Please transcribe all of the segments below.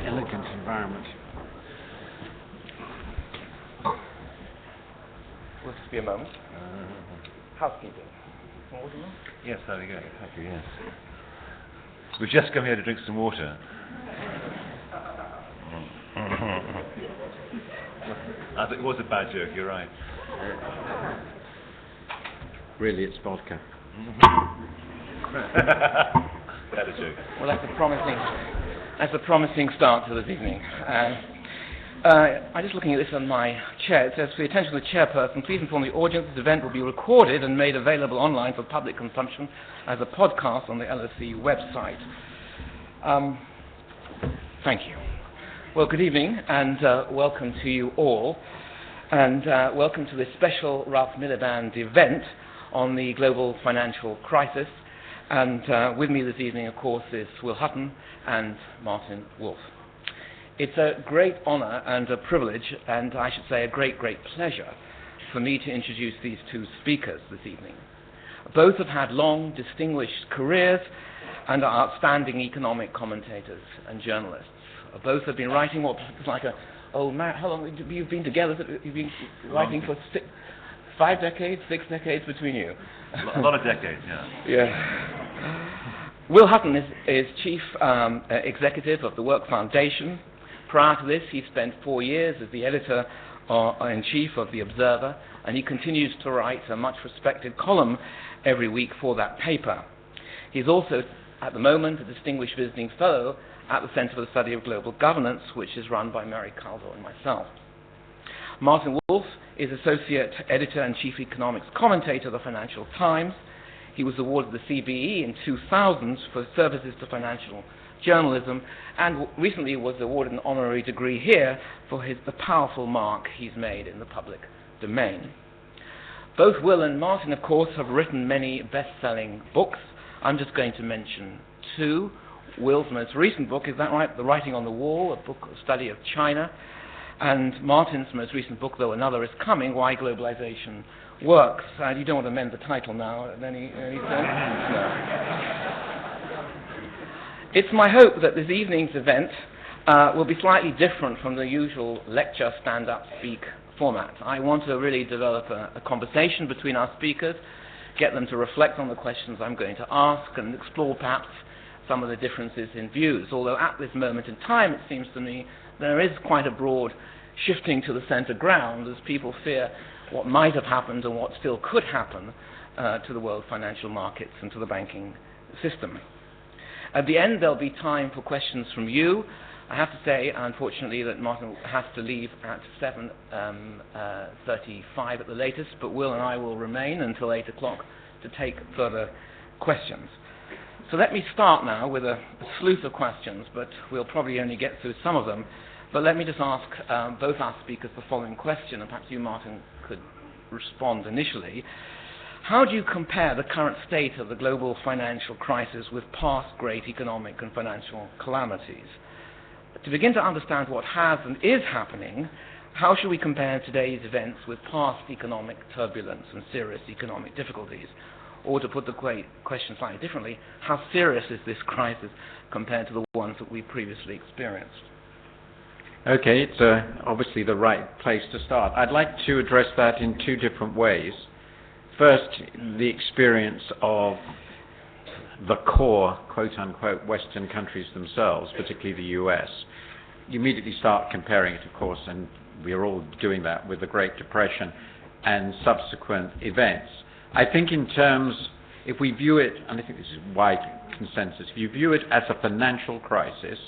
Elegant environment. Will just be a moment. Housekeeping. Yes, there we go. Thank you, yes. We've just come here to drink some water. I think it was a bad joke, you're right. Really, it's vodka. Better joke. Well, that's a promising start to this evening. I'm just looking at this on my chair. It says, for the attention of the chairperson, please inform the audience this event will be recorded and made available online for public consumption as a podcast on the LSE website. Thank you. Well, good evening, and welcome to you all, and welcome to this special Ralph Miliband event on the global financial crisis. And with me this evening, of course, is Will Hutton and Martin Wolf. It's a great honour and a privilege, and I should say a great, great pleasure for me to introduce these two speakers this evening. Both have had long, distinguished careers and are outstanding economic commentators and journalists. Both have been writing what is like a, how long have you been together? You've been writing for 5 decades, 6 decades between you? A lot of decades, yeah. Yeah. Will Hutton is Chief Executive of the Work Foundation. Prior to this, he spent 4 years as the editor-in-chief of The Observer, and he continues to write a much-respected column every week for that paper. He's also, at the moment, a distinguished visiting fellow at the Center for the Study of Global Governance, which is run by Mary Calvo and myself. Martin Wolf is Associate Editor and Chief Economics Commentator of the Financial Times. He was awarded the CBE in 2000 for services to financial journalism, and recently was awarded an honorary degree here for the powerful mark he's made in the public domain. Both Will and Martin, of course, have written many best-selling books. I'm just going to mention 2. Will's most recent book, is that right? The Writing on the Wall, a book of study of China. And Martin's most recent book, though another is coming, Why Globalization Works. You don't want to amend the title now at any sense? No. It's my hope that this evening's event will be slightly different from the usual lecture, stand-up, speak format. I want to really develop a conversation between our speakers, get them to reflect on the questions I'm going to ask, and explore perhaps some of the differences in views. Although at this moment in time, it seems to me, there is quite a broad shifting to the center ground as people fear what might have happened and what still could happen to the world financial markets and to the banking system. At the end, there'll be time for questions from you. I have to say, unfortunately, that Martin has to leave at 7:35 at the latest, but Will and I will remain until 8 o'clock to take further questions. So let me start now with a sleuth of questions, but we'll probably only get through some of them. But let me just ask both our speakers the following question, and perhaps you, Martin, could respond initially. How do you compare the current state of the global financial crisis with past great economic and financial calamities? To begin to understand what has and is happening, how should we compare today's events with past economic turbulence and serious economic difficulties? Or to put the question slightly differently, how serious is this crisis compared to the ones that we previously experienced? Okay, it's obviously the right place to start. I'd like to address that in 2 different ways. First, the experience of the core, quote-unquote, Western countries themselves, particularly the US. You immediately start comparing it, of course, and we're all doing that with the Great Depression and subsequent events. I think in terms, if we view it, and I think this is wide consensus, if you view it as a financial crisis,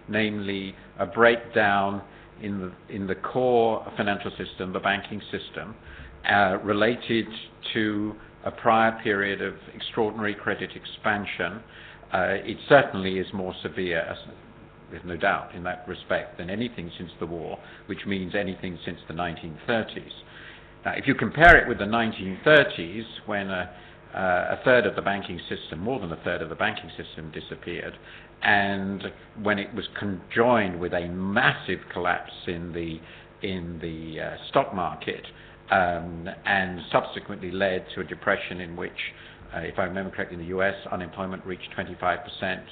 namely a breakdown in the core financial system, the banking system, related to a prior period of extraordinary credit expansion, it certainly is more severe, there's no doubt in that respect, than anything since the war, which means anything since the 1930s. Now, if you compare it with the 1930s, when a third of the banking system, more than a third of the banking system disappeared, and when it was conjoined with a massive collapse in the stock market, and subsequently led to a depression in which, if I remember correctly, in the US, unemployment reached 25%,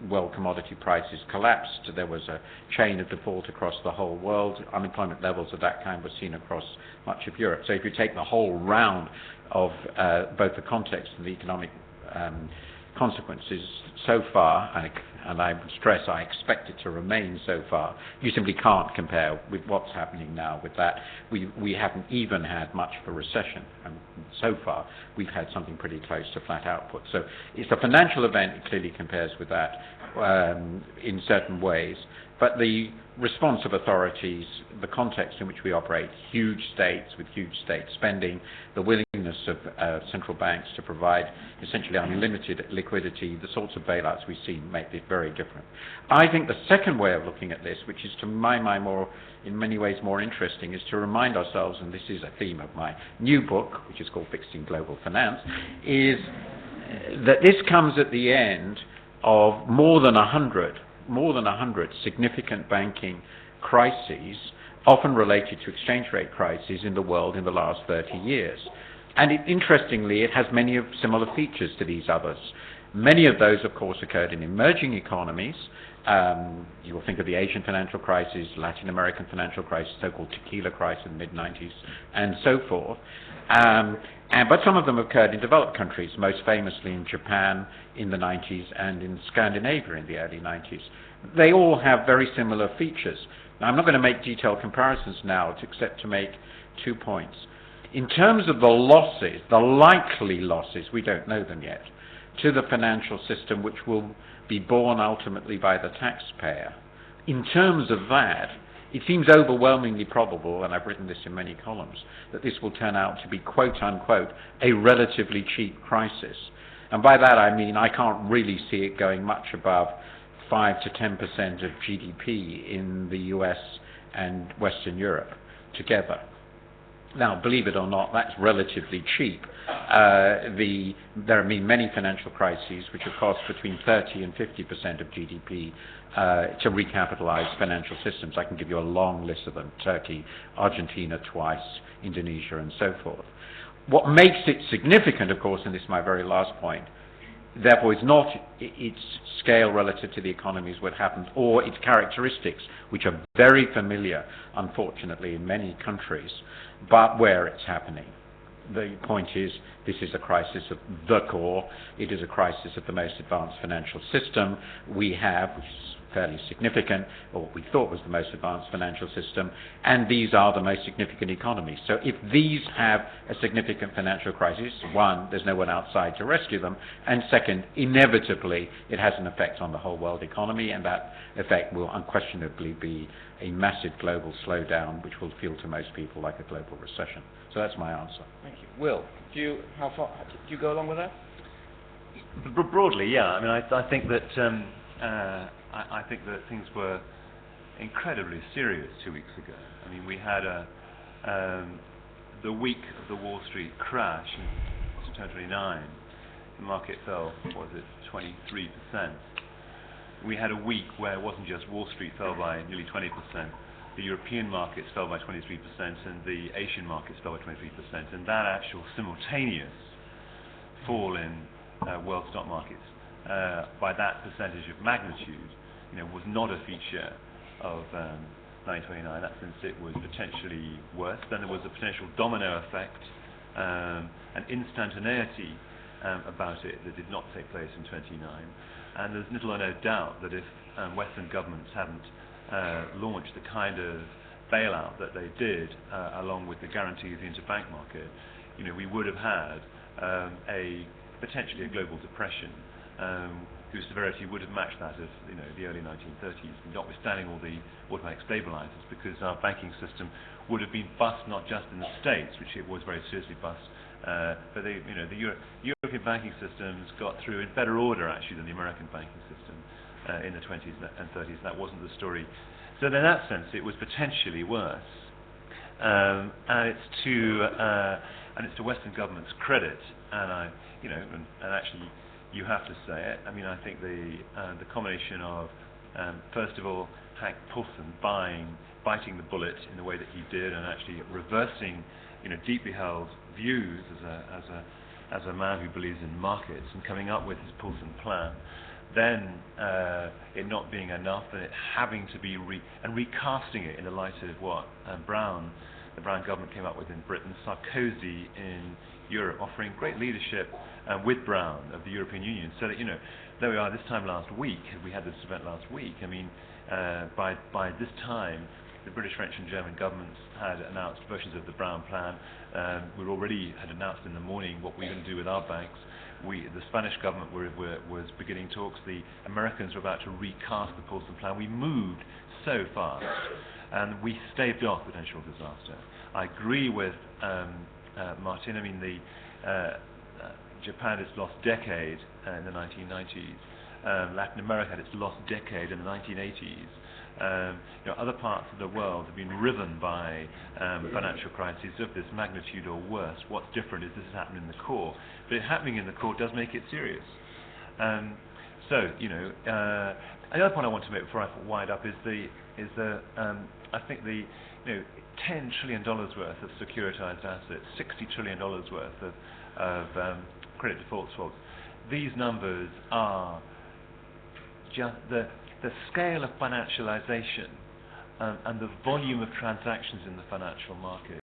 world commodity prices collapsed. There was a chain of default across the whole world. Unemployment levels of that kind were seen across much of Europe. So if you take the whole round of both the context and the economic consequences so far, and I would stress I expect it to remain so far, you simply can't compare with what's happening now with that. We haven't even had much of a recession, and so far we've had something pretty close to flat output. So it's a financial event, it clearly compares with that in certain ways, but the response of authorities, the context in which we operate, huge states with huge state spending, the willingness of central banks to provide essentially unlimited liquidity, the sorts of bailouts we see make it very different. I think the second way of looking at this, which is to my mind in many ways more interesting, is to remind ourselves, and this is a theme of my new book, which is called Fixing Global Finance, is that this comes at the end of more than 100 significant banking crises, often related to exchange rate crises in the world in the last 30 years. And interestingly, it has many of similar features to these others. Many of those, of course, occurred in emerging economies. You will think of the Asian financial crisis, Latin American financial crisis, so-called tequila crisis in the mid-90s, and so forth. But some of them occurred in developed countries, most famously in Japan in the 90s and in Scandinavia in the early 90s. They all have very similar features. Now, I'm not going to make detailed comparisons now, except to make 2 points. In terms of the losses, the likely losses, we don't know them yet, to the financial system, which will be borne ultimately by the taxpayer, in terms of that, it seems overwhelmingly probable, and I've written this in many columns, that this will turn out to be, quote-unquote, a relatively cheap crisis. And by that I mean I can't really see it going much above 5 to 10% of GDP in the US and Western Europe together. Now, believe it or not, that's relatively cheap. There are many financial crises which have cost between 30 and 50% of GDP to recapitalize financial systems. I can give you a long list of them: Turkey, Argentina twice, Indonesia, and so forth. What makes it significant, of course, and this is my very last point, therefore is not its scale relative to the economies what happens, or its characteristics, which are very familiar, unfortunately, in many countries, but where it's happening. The point is, this is a crisis of the core. It is a crisis of the most advanced financial system we have, which is fairly significant, or what we thought was the most advanced financial system, and these are the most significant economies. So if these have a significant financial crisis, one, there's no one outside to rescue them, and second, inevitably, it has an effect on the whole world economy, and that effect will unquestionably be a massive global slowdown, which will feel to most people like a global recession. So that's my answer. Thank you. Will, do you go along with that? Broadly, yeah. I mean, I think that I think that things were incredibly serious 2 weeks ago. I mean, we had the week of the Wall Street crash in September 29. The market fell, what was it, 23%. We had a week where it wasn't just Wall Street fell by nearly 20%. The European markets fell by 23%, and the Asian markets fell by 23%. And that actual simultaneous fall in world stock markets by that percentage of magnitude, was not a feature of 929. In that sense, it was potentially worse. Then there was a potential domino effect, an instantaneity about it that did not take place in 29. And there's little or no doubt that if Western governments hadn't launched the kind of bailout that they did, along with the guarantee of the interbank market, we would have had potentially a global depression, whose severity would have matched that of the early 1930s, notwithstanding all the automatic stabilizers, because our banking system would have been bust not just in the States, which it was very seriously bust, but the European banking systems got through in better order actually than the American banking system in the 20s and 30s. That wasn't the story. So in that sense, it was potentially worse, and it's to Western governments' credit, and actually you have to say it. I mean, I think the combination of first of all Hank Paulson biting the bullet in the way that he did, and actually reversing deeply held views as a man who believes in markets, and coming up with his Paulson plan, then it not being enough, and it having to be recasting it in the light of what the Brown government came up with in Britain, Sarkozy in Europe offering great leadership with Brown of the European Union, so that there we are this time last week. We had this event last week. I mean, by this time, the British, French, and German governments had announced versions of the Brown Plan. We already had announced in the morning what we were going to do with our banks. The Spanish government was beginning talks. The Americans were about to recast the Paulson Plan. We moved so fast, and we staved off potential disaster. I agree with Martin. I mean, Japan had its lost decade in the 1990s. Latin America had its lost decade in the 1980s. Other parts of the world have been riven by financial crises of this magnitude or worse. What's different is this is happening in the core, but it happening in the core does make it serious. Another point I want to make before I wind up is I think the $10 trillion worth of securitized assets, $60 trillion worth of credit default swaps. These numbers are just the scale of financialization and the volume of transactions in the financial markets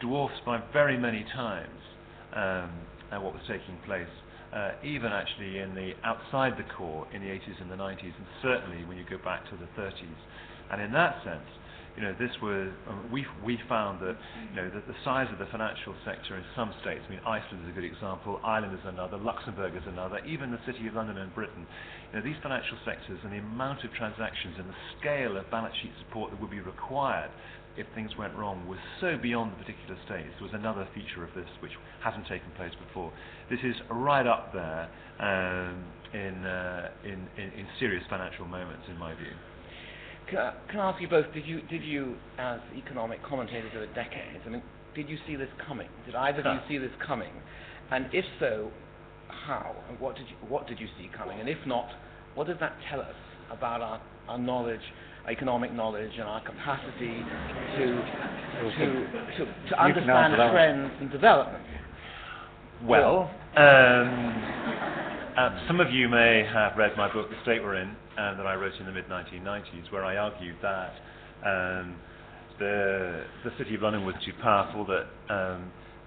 dwarfs by very many times what was taking place, even actually outside the core in the 80s and the 90s, and certainly when you go back to the 30s. And in that sense, this was we found that that the size of the financial sector in some states, I mean, Iceland is a good example, Ireland is another, Luxembourg is another, even the City of London and Britain. These financial sectors and the amount of transactions and the scale of balance sheet support that would be required if things went wrong was so beyond the particular states. There was another feature of this which hasn't taken place before. This is right up there in serious financial moments, in my view. Can I ask you both, did you, as economic commentators over decades, I mean, did you see this coming? Did either of you see this coming? And if so, how? And what did you see coming? And if not, what does that tell us about our knowledge, our economic knowledge, and our capacity to understand trends and development? Well, some of you may have read my book, The State We're In, that I wrote in the mid-1990s, where I argued that the City of London was too powerful, that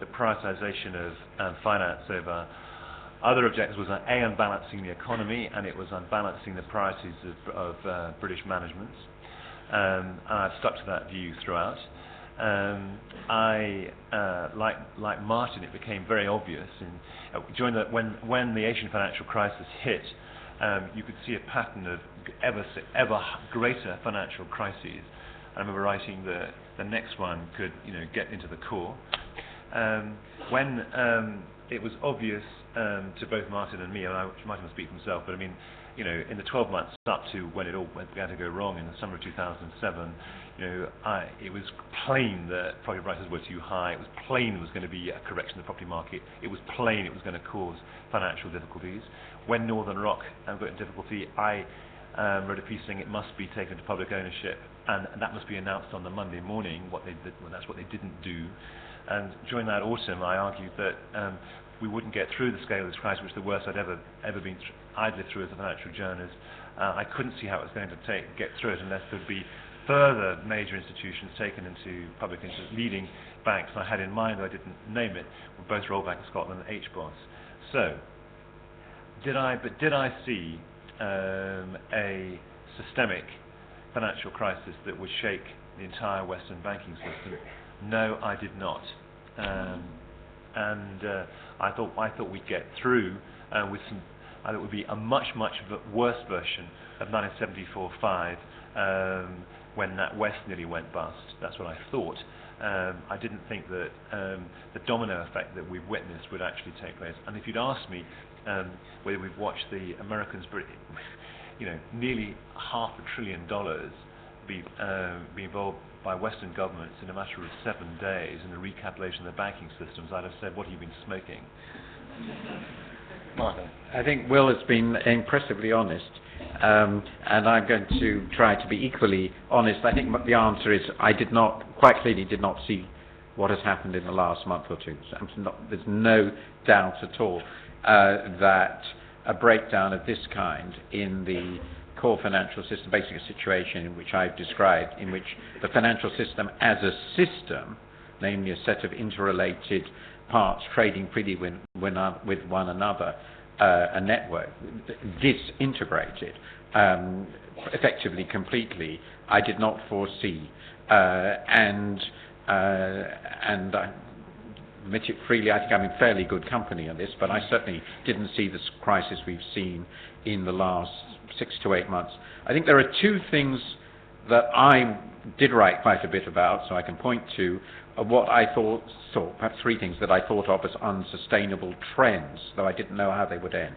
the prioritisation of finance over other objectives was unbalancing the economy, and it was unbalancing the priorities of British management. And I've stuck to that view throughout. Like Martin, it became very obvious when the Asian financial crisis hit. You could see a pattern of ever greater financial crises. I remember writing the next one could get into the core. When it was obvious to both Martin and me, and Martin will speak for himself, but I mean, in the 12 months up to when it all began to go wrong in the summer of 2007, it was plain that property prices were too high. It was plain there was going to be a correction in the property market. It was plain it was going to cause financial difficulties. When Northern Rock got into difficulty, I wrote a piece saying it must be taken into public ownership, and that must be announced on the Monday morning. That's what they didn't do. And during that autumn, I argued that we wouldn't get through the scale of this crisis, which is the worst I'd ever been lived through as a financial journalist. I couldn't see how it was going to get through it unless there'd be further major institutions taken into public interest, leading banks I had in mind, though I didn't name it, were both Royal Bank of Scotland and HBOS. So, did I see a systemic financial crisis that would shake the entire Western banking system? No, I did not. I thought we'd get through with some. I thought it would be a much worse version of 1974-5 when NatWest nearly went bust. That's what I thought. I didn't think that the domino effect that we've witnessed would actually take place. And if you'd asked me whether we've watched the Americans, nearly $500 billion be involved by Western governments in a matter of 7 days in the recapitulation of the banking systems, I'd have said, what have you been smoking? Martin. I think Will has been impressively honest, and I'm going to try to be equally honest. I think the answer is I quite clearly did not see what has happened in the last month or two. So there's no doubt at all that a breakdown of this kind in the core financial system, basically a situation in which I've described, in which the financial system as a system, namely a set of interrelated parts trading freely with one another, a network, disintegrated effectively, completely, I did not foresee. And I admit it freely, I think I'm in fairly good company on this, but I certainly didn't see this crisis we've seen in the last 6 to 8 months. I think there are two things that I did write quite a bit about, so I can point to what I thought, perhaps three things that I thought of as unsustainable trends, though I didn't know how they would end.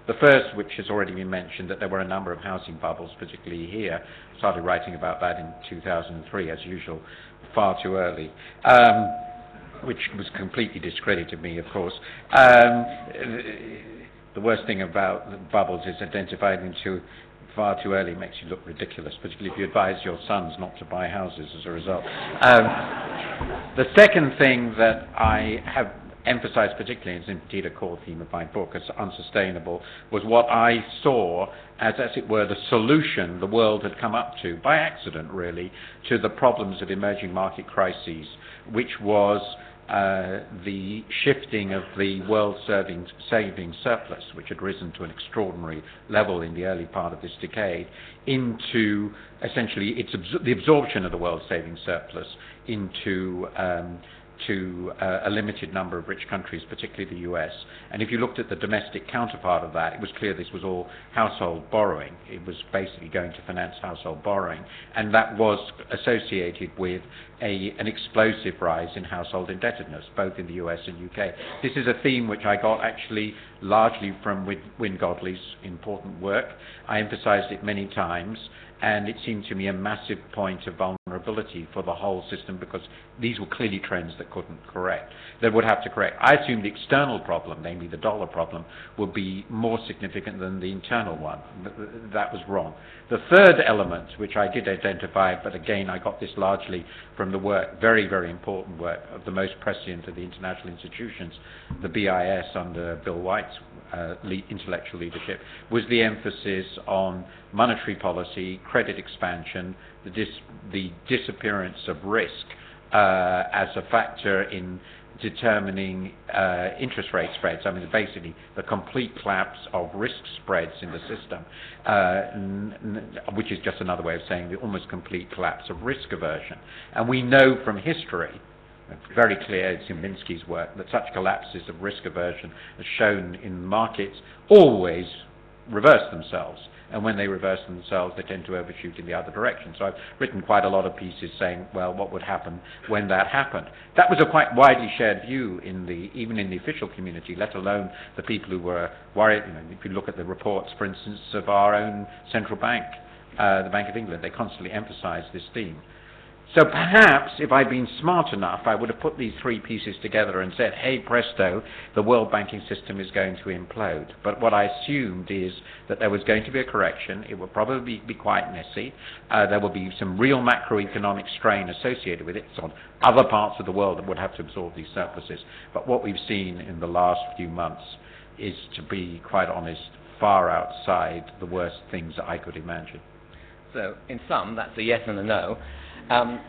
The first, which has already been mentioned, that there were a number of housing bubbles, particularly here. I started writing about that in 2003, as usual, far too early, which was completely discredited me, of course. The worst thing about the bubbles is identifying them far too early makes you look ridiculous, particularly if you advise your sons not to buy houses as a result. The second thing that I have emphasized particularly, and is indeed a core theme of my book, as unsustainable, was what I saw as it were, the solution the world had come up to, by accident really, to the problems of emerging market crises, which was the shifting of the world saving surplus, which had risen to an extraordinary level in the early part of this decade, into essentially the absorption of the world saving surplus into a limited number of rich countries, particularly the US. And if you looked at the domestic counterpart of that, it was clear this was all household borrowing. It was basically going to finance household borrowing. And that was associated with an explosive rise in household indebtedness, both in the US and UK. This is a theme which I got actually largely from Wynne Godley's important work. I emphasized it many times, and it seemed to me a massive point of vulnerability for the whole system, because these were clearly trends that would have to correct. I assumed the external problem, namely the dollar problem, would be more significant than the internal one. That was wrong. The third element, which I did identify, but again I got this largely from the work, very, very important work, of the most prescient of the international institutions, the BIS under Bill White's intellectual leadership, was the emphasis on monetary policy, credit expansion, the disappearance of risk as a factor in determining interest rate spreads. I mean, basically the complete collapse of risk spreads in the system, which is just another way of saying the almost complete collapse of risk aversion. And we know from history, it's very clear, it's in Minsky's work, that such collapses of risk aversion, as shown in markets, always reverse themselves. And when they reverse themselves, they tend to overshoot in the other direction. So I've written quite a lot of pieces saying, well, what would happen when that happened? That was a quite widely shared view even in the official community, let alone the people who were worried. If you look at the reports, for instance, of our own central bank, the Bank of England, they constantly emphasise this theme. So perhaps, if I'd been smart enough, I would have put these three pieces together and said, hey, presto, the world banking system is going to implode. But what I assumed is that there was going to be a correction. It would probably be quite messy. There will be some real macroeconomic strain associated with it. It's on other parts of the world that would have to absorb these surpluses. But what we've seen in the last few months is, to be quite honest, far outside the worst things that I could imagine. So, in sum, that's a yes and a no.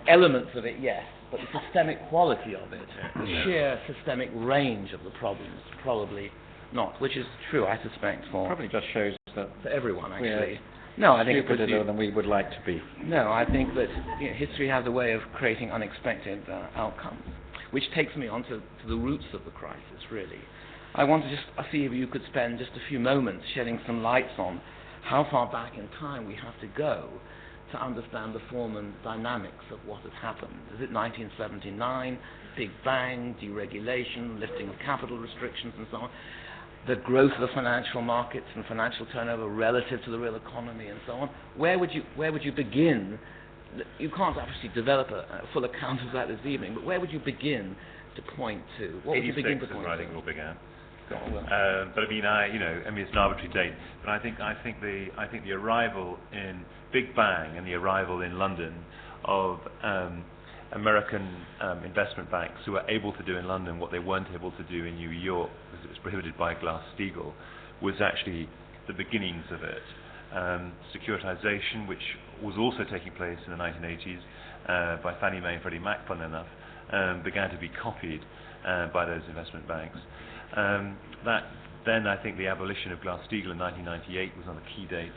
Elements of it, yes, but the systemic quality of it, the sheer systemic range of the problems, probably not, which is true, I suspect, probably just shows that for everyone, actually. We're no, I think stupider than we would like to be. No, I think that history has a way of creating unexpected outcomes, which takes me on to the roots of the crisis, really. I want to just see if you could spend just a few moments shedding some lights on how far back in time we have to go to understand the form and dynamics of what has happened. Is it 1979, Big Bang, deregulation, lifting of capital restrictions and so on, the growth of the financial markets and financial turnover relative to the real economy and so on? Where would you begin? You can't obviously develop a full account of that this evening, but where would you begin to point to? What would you begin to point to? 86 is writing all began. But I mean, it's an arbitrary date. But I think the arrival in Big Bang and the arrival in London of American investment banks who were able to do in London what they weren't able to do in New York because it was prohibited by Glass-Steagall, was actually the beginnings of it. Securitization, which was also taking place in the 1980s by Fannie Mae and Freddie Mac, funnily enough, began to be copied by those investment banks. Then I think the abolition of Glass-Steagall in 1998 was on a key date.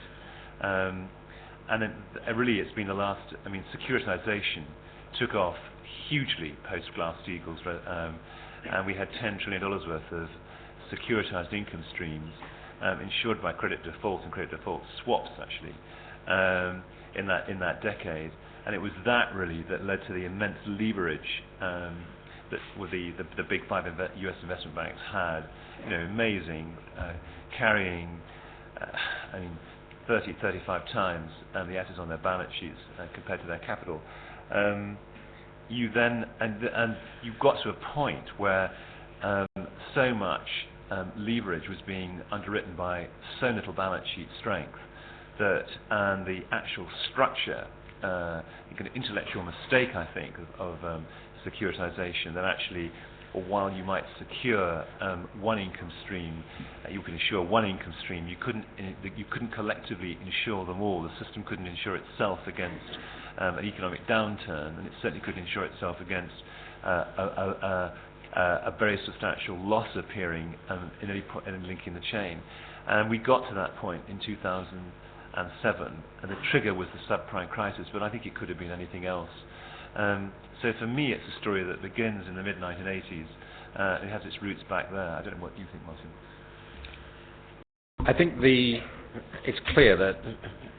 And then really it's been the last, securitization took off hugely post-Glass-Steagall's, and we had $10 trillion worth of securitized income streams insured by credit default and credit default swaps, actually, in that decade. And it was that really that led to the immense leverage that the big five U.S. investment banks had. Amazing, carrying 30, 35 times the assets on their balance sheets compared to their capital. You then and you got to a point where so much leverage was being underwritten by so little balance sheet strength that the actual structure, an intellectual mistake, I think, of securitization, that actually, or while you might secure one income stream, you can insure one income stream, you couldn't collectively insure them all. The system couldn't insure itself against an economic downturn, and it certainly couldn't insure itself against a very substantial loss appearing in any point in linking the chain. And we got to that point in 2007, and the trigger was the subprime crisis, but I think it could have been anything else. So for me, it's a story that begins in the mid-1980s. It has its roots back there. I don't know what you think, Martin. I think it's clear that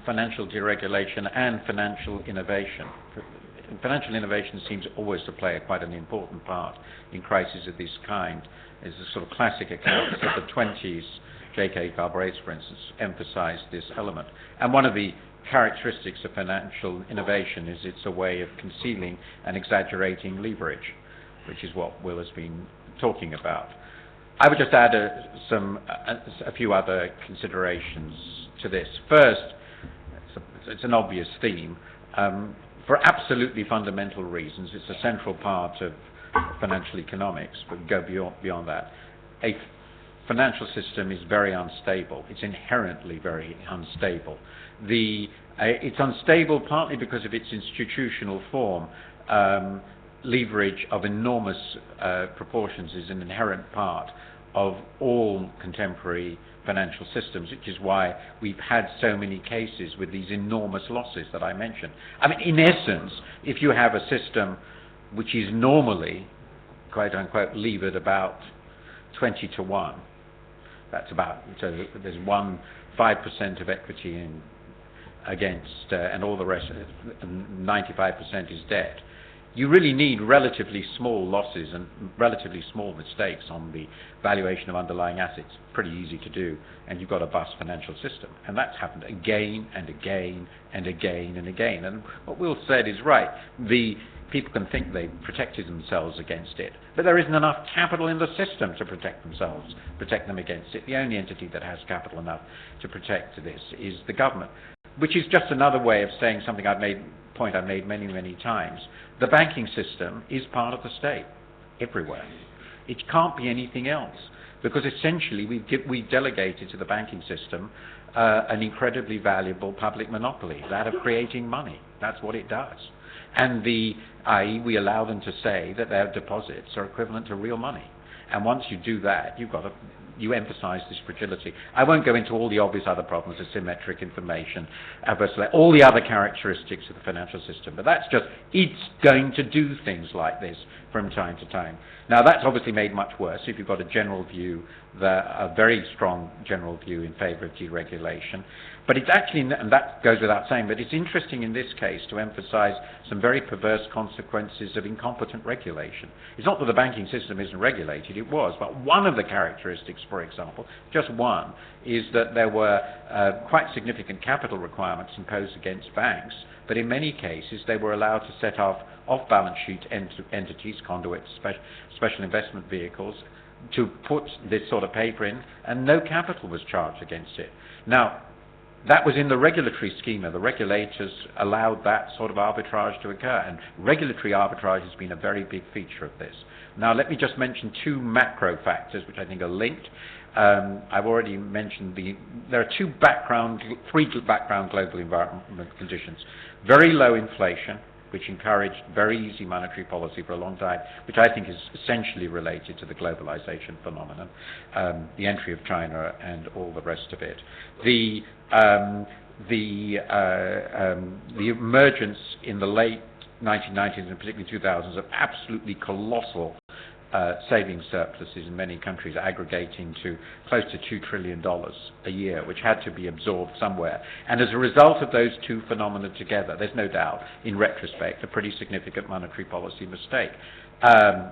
financial deregulation and financial innovation seems always to play quite an important part in crises of this kind. It's a sort of classic account of the 20s. J.K. Galbraith, for instance, emphasized this element. And one of the characteristics of financial innovation is it's a way of concealing and exaggerating leverage, which is what Will has been talking about. I would just add a few other considerations to this. First, it's an obvious theme. For absolutely fundamental reasons, it's a central part of financial economics, but go beyond that. A financial system is very unstable. It's inherently very unstable. It's unstable partly because of its institutional form. Leverage of enormous proportions is an inherent part of all contemporary financial systems, which is why we've had so many cases with these enormous losses that I mentioned. In essence, if you have a system which is normally, quote unquote, levered about 20 to 1, that's about, so there's 5% of equity in against, and all the rest, 95% is debt. You really need relatively small losses and relatively small mistakes on the valuation of underlying assets. Pretty easy to do, and you've got a bust financial system. And that's happened again and again and again and again. And what Will said is right. The people can think they've protected themselves against it, but there isn't enough capital in the system to protect them against it. The only entity that has capital enough to protect this is the government, which is just another way of saying something I've made many, many times. The banking system is part of the state everywhere. It can't be anything else, because essentially we've delegated to the banking system an incredibly valuable public monopoly, that of creating money. That's what it does. And i.e., we allow them to say that their deposits are equivalent to real money. And once you do that, you emphasize this fragility. I won't go into all the obvious other problems, asymmetric information, all the other characteristics of the financial system, but it's going to do things like this from time to time. Now, that's obviously made much worse if you've got a very strong general view in favor of deregulation. But it's actually, and that goes without saying, but it's interesting in this case to emphasize some very perverse consequences of incompetent regulation. It's not that the banking system isn't regulated, it was, but one of the characteristics, for example, just one, is that there were quite significant capital requirements imposed against banks, but in many cases they were allowed to set off off-balance sheet entities, conduits, special investment vehicles, to put this sort of paper in, and no capital was charged against it. Now, that was in the regulatory schema. The regulators allowed that sort of arbitrage to occur, and regulatory arbitrage has been a very big feature of this. Now, let me just mention two macro factors which I think are linked. I've already mentioned there are three background global environment conditions. Very low inflation, which encouraged very easy monetary policy for a long time, which I think is essentially related to the globalization phenomenon, the entry of China and all the rest of it. The emergence in the late 1990s and particularly 2000s of absolutely colossal savings surpluses in many countries, aggregating to close to $2 trillion a year, which had to be absorbed somewhere. And as a result of those two phenomena together, there's no doubt, in retrospect, a pretty significant monetary policy mistake.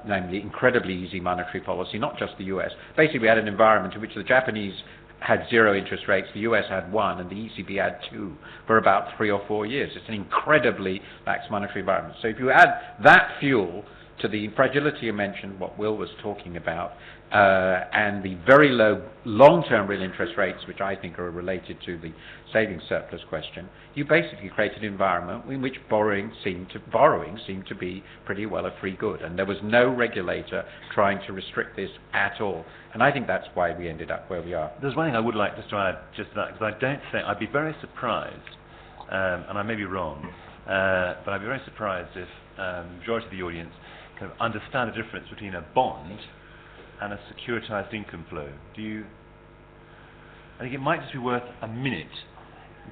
Namely, incredibly easy monetary policy, not just the US. Basically, we had an environment in which the Japanese had 0 interest rates, the US had 1, and the ECB had 2 for about 3 or 4 years. It's an incredibly lax monetary environment. So if you add that fuel to the fragility you mentioned, what Will was talking about, and the very low long-term real interest rates, which I think are related to the savings surplus question, you basically create an environment in which borrowing seemed to be pretty well a free good, and there was no regulator trying to restrict this at all. And I think that's why we ended up where we are. There's one thing I would like just to add just to that, because I don't think, I'd be very surprised, and I may be wrong, but I'd be very surprised if the majority of the audience kind of understand the difference between a bond and a securitized income flow. I think it might just be worth a minute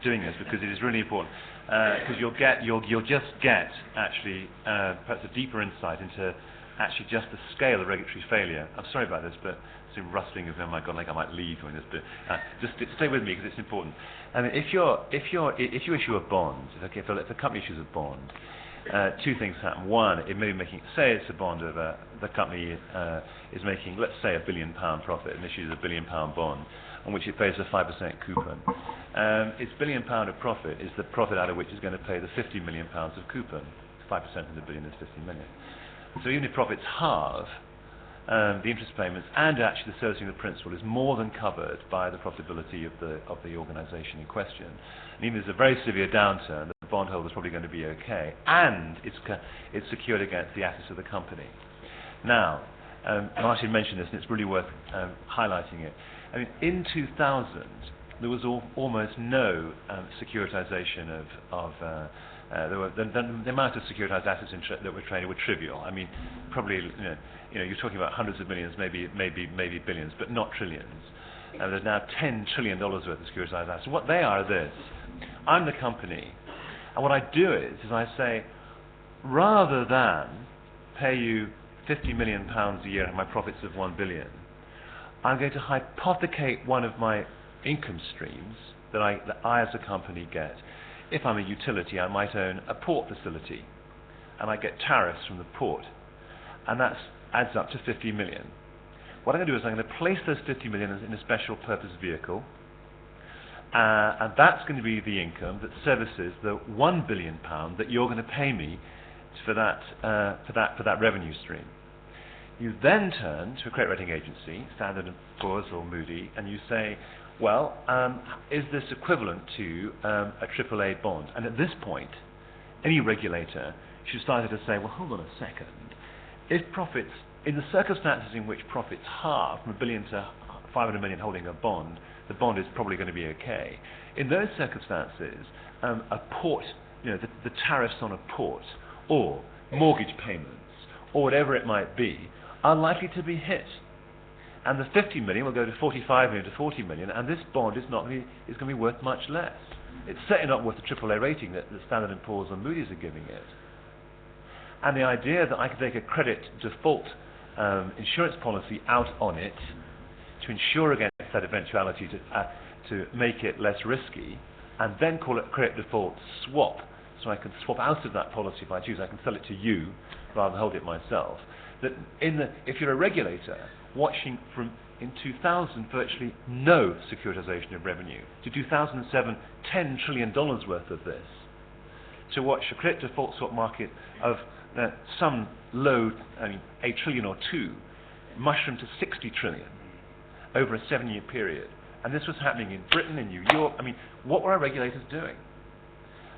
doing this, because it is really important, because you'll just get actually perhaps a deeper insight into actually just the scale of regulatory failure. I'm sorry about this, but some rustling of, oh my God, like I might leave doing this, but just stay with me because it's important. I mean, if you issue a bond, if a company issues a bond, two things happen. One, it may be making, say it's a bond of the company is making, let's say, £1 billion profit and issues a £1 billion bond on which it pays a 5% coupon. Its £1 billion of profit is the profit out of which is going to pay the £50 million of coupon. 5% of the billion is 50 million. So even if profits halve, the interest payments and actually the servicing of the principal is more than covered by the profitability of the organisation in question. And even if there's a very severe downturn, the bondholder is probably going to be okay, and it's secured against the assets of the company. Now, Martin mentioned this, and it's really worth highlighting it. I mean, in 2000, there was almost no securitization of the amount of securitized assets that were traded were trivial. I mean, probably you're talking about hundreds of millions, maybe billions, but not trillions. There's now $10 trillion worth of securitized assets. What they are this: I'm the company, and what I do is I say, rather than pay you £50 million a year and my profits of £1 billion, I'm going to hypothecate one of my income streams that I as a company get. If I'm a utility, I might own a port facility, and I get tariffs from the port, and that adds up to 50 million. What I'm going to do is I'm going to place those 50 million in a special purpose vehicle, and that's going to be the income that services the £1 billion that you're going to pay me for that revenue stream. You then turn to a credit rating agency, Standard & Poor's or Moody, and you say, well, is this equivalent to a AAA bond? And at this point, any regulator should start to say, well, hold on a second. If profits, in the circumstances in which profits halve from $1 billion to 500 million holding a bond, the bond is probably going to be okay. In those circumstances, a port, the tariffs on a port, or mortgage payments, or whatever it might be, are likely to be hit. And the 50 million will go to 45 million to 40 million, and this bond is going to be worth much less. It's certainly not worth the AAA rating that the Standard & Poor's and Moody's are giving it. And the idea that I could take a credit default insurance policy out on it to insure against that eventuality to make it less risky, and then call it credit default swap, so I can swap out of that policy if I choose. I can sell it to you rather than hold it myself. That if you're a regulator, watching from in 2000 virtually no securitization of revenue, to 2007 $10 trillion worth of this, to watch a credit default swap market of some low, a trillion or two, mushroom to 60 trillion over a 7-year period. And this was happening in Britain, in New York. I mean, what were our regulators doing?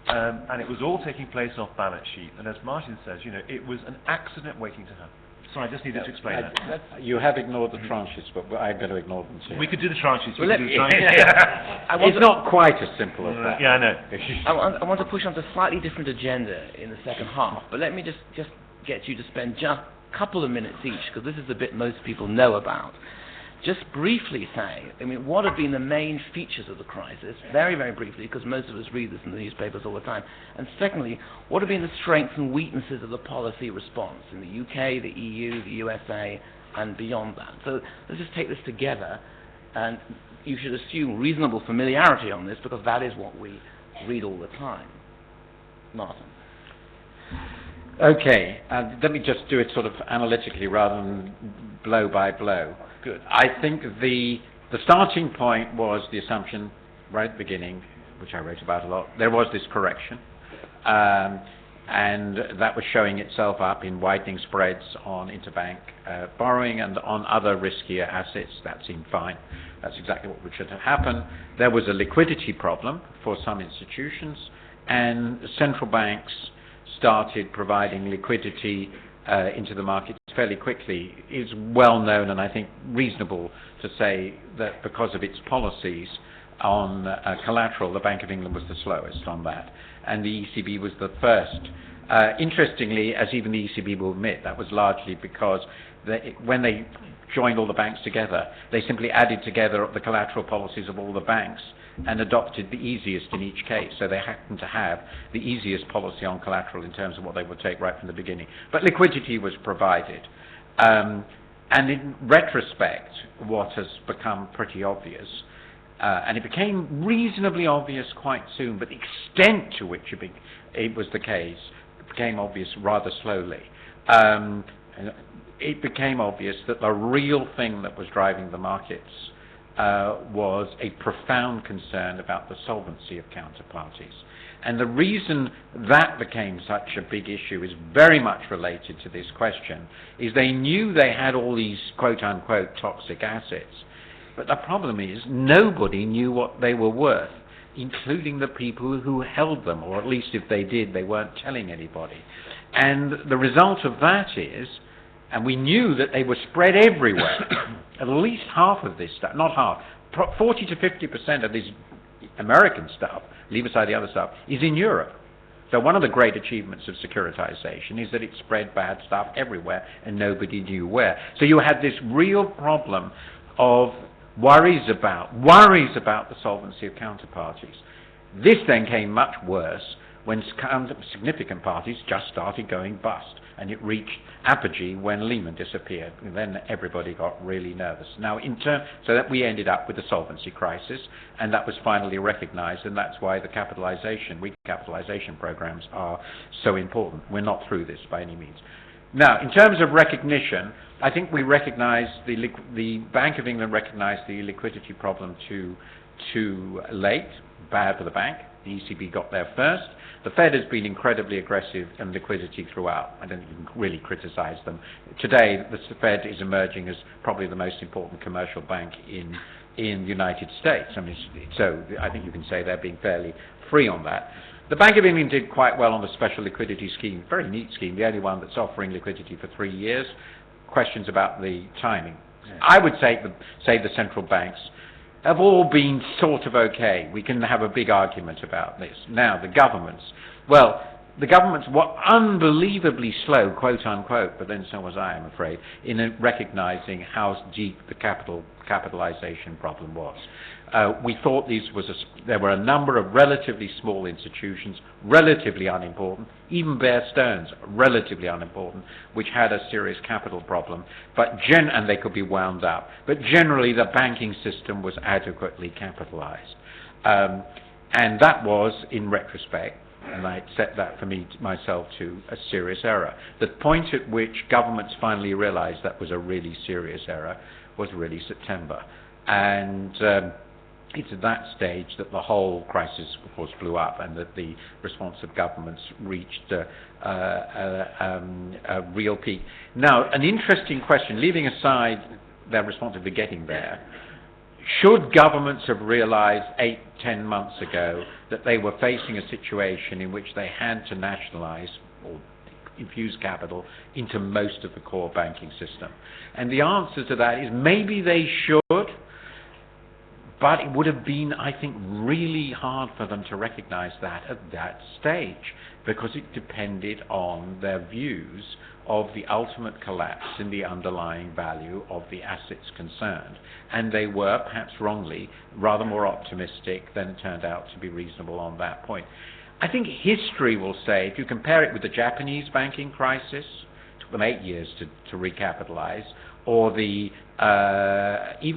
And it was all taking place off balance sheet. And as Martin says, it was an accident waiting to happen. Sorry, I just needed to explain that. You have ignored the tranches, but I'm going to ignore them too. We could do the tranches. Well, We could do the tranches. It's not quite as simple as that. Yeah, I know. I want to push on to a slightly different agenda in the second half, but let me just get you to spend just a couple of minutes each, because this is the bit most people know about. Just briefly say, what have been the main features of the crisis, very, very briefly, because most of us read this in the newspapers all the time. And secondly, what have been the strengths and weaknesses of the policy response in the UK, the EU, the USA, and beyond that? So let's just take this together, and you should assume reasonable familiarity on this, because that is what we read all the time. Martin. Okay, let me just do it sort of analytically rather than blow by blow. Good. I think the starting point was the assumption right at the beginning, which I wrote about a lot. There was this correction, and that was showing itself up in widening spreads on interbank borrowing and on other riskier assets. That seemed fine. That's exactly what should have happened. There was a liquidity problem for some institutions, and central banks started providing liquidity into the market fairly quickly. It's well known, and I think reasonable to say that because of its policies on collateral, the Bank of England was the slowest on that, and the ECB was the first. Interestingly, as even the ECB will admit, that was largely because when they joined all the banks together, they simply added together the collateral policies of all the banks and adopted the easiest in each case. So they happened to have the easiest policy on collateral in terms of what they would take right from the beginning. But liquidity was provided. And in retrospect, what has become pretty obvious, and it became reasonably obvious quite soon, but the extent to which it was the case became obvious rather slowly. It became obvious that the real thing that was driving the markets was a profound concern about the solvency of counterparties. And the reason that became such a big issue is very much related to this question, is they knew they had all these quote-unquote toxic assets, but the problem is nobody knew what they were worth, including the people who held them, or at least if they did, they weren't telling anybody. And the result of that is, and we knew that they were spread everywhere. At least half of this stuff, not half, 40 to 50% of this American stuff, leave aside the other stuff, is in Europe. So one of the great achievements of securitization is that it spread bad stuff everywhere and nobody knew where. So you had this real problem of worries about the solvency of counterparties. This then came much worse when significant parties just started going bust, and it reached apogee when Lehman disappeared. And then everybody got really nervous. Now, so that we ended up with the solvency crisis, and that was finally recognized, and that's why the recapitalization programs are so important. We're not through this by any means. Now, in terms of recognition, I think we recognized the Bank of England recognized the liquidity problem too late, bad for the bank. The ECB got there first. The Fed has been incredibly aggressive in liquidity throughout. I don't even really criticize them. Today, the Fed is emerging as probably the most important commercial bank in the United States. So I think you can say they're being fairly free on that. The Bank of England did quite well on the special liquidity scheme, very neat scheme, the only one that's offering liquidity for 3 years. Questions about the timing. Yeah. I would say the central banks have all been sort of okay. We can have a big argument about this. Now, the governments were unbelievably slow, quote unquote, but then so was I, I'm afraid, in recognizing how deep the capitalization problem was. We thought there were a number of relatively small institutions, relatively unimportant, even Bear Stearns, relatively unimportant, which had a serious capital problem, and they could be wound up. But generally, the banking system was adequately capitalized. And that was, in retrospect, and I set that for myself to a serious error. The point at which governments finally realized that was a really serious error was really September. And it's at that stage that the whole crisis, of course, blew up, and that the response of governments reached a real peak. Now, an interesting question, leaving aside their response to getting there, should governments have realized 8-10 months ago that they were facing a situation in which they had to nationalize or infuse capital into most of the core banking system. And the answer to that is maybe they should, but it would have been, I think, really hard for them to recognize that at that stage, because it depended on their views of the ultimate collapse in the underlying value of the assets concerned. And they were, perhaps wrongly, rather more optimistic than it turned out to be reasonable on that point. I think history will say, if you compare it with the Japanese banking crisis, it took them 8 years to recapitalize, or even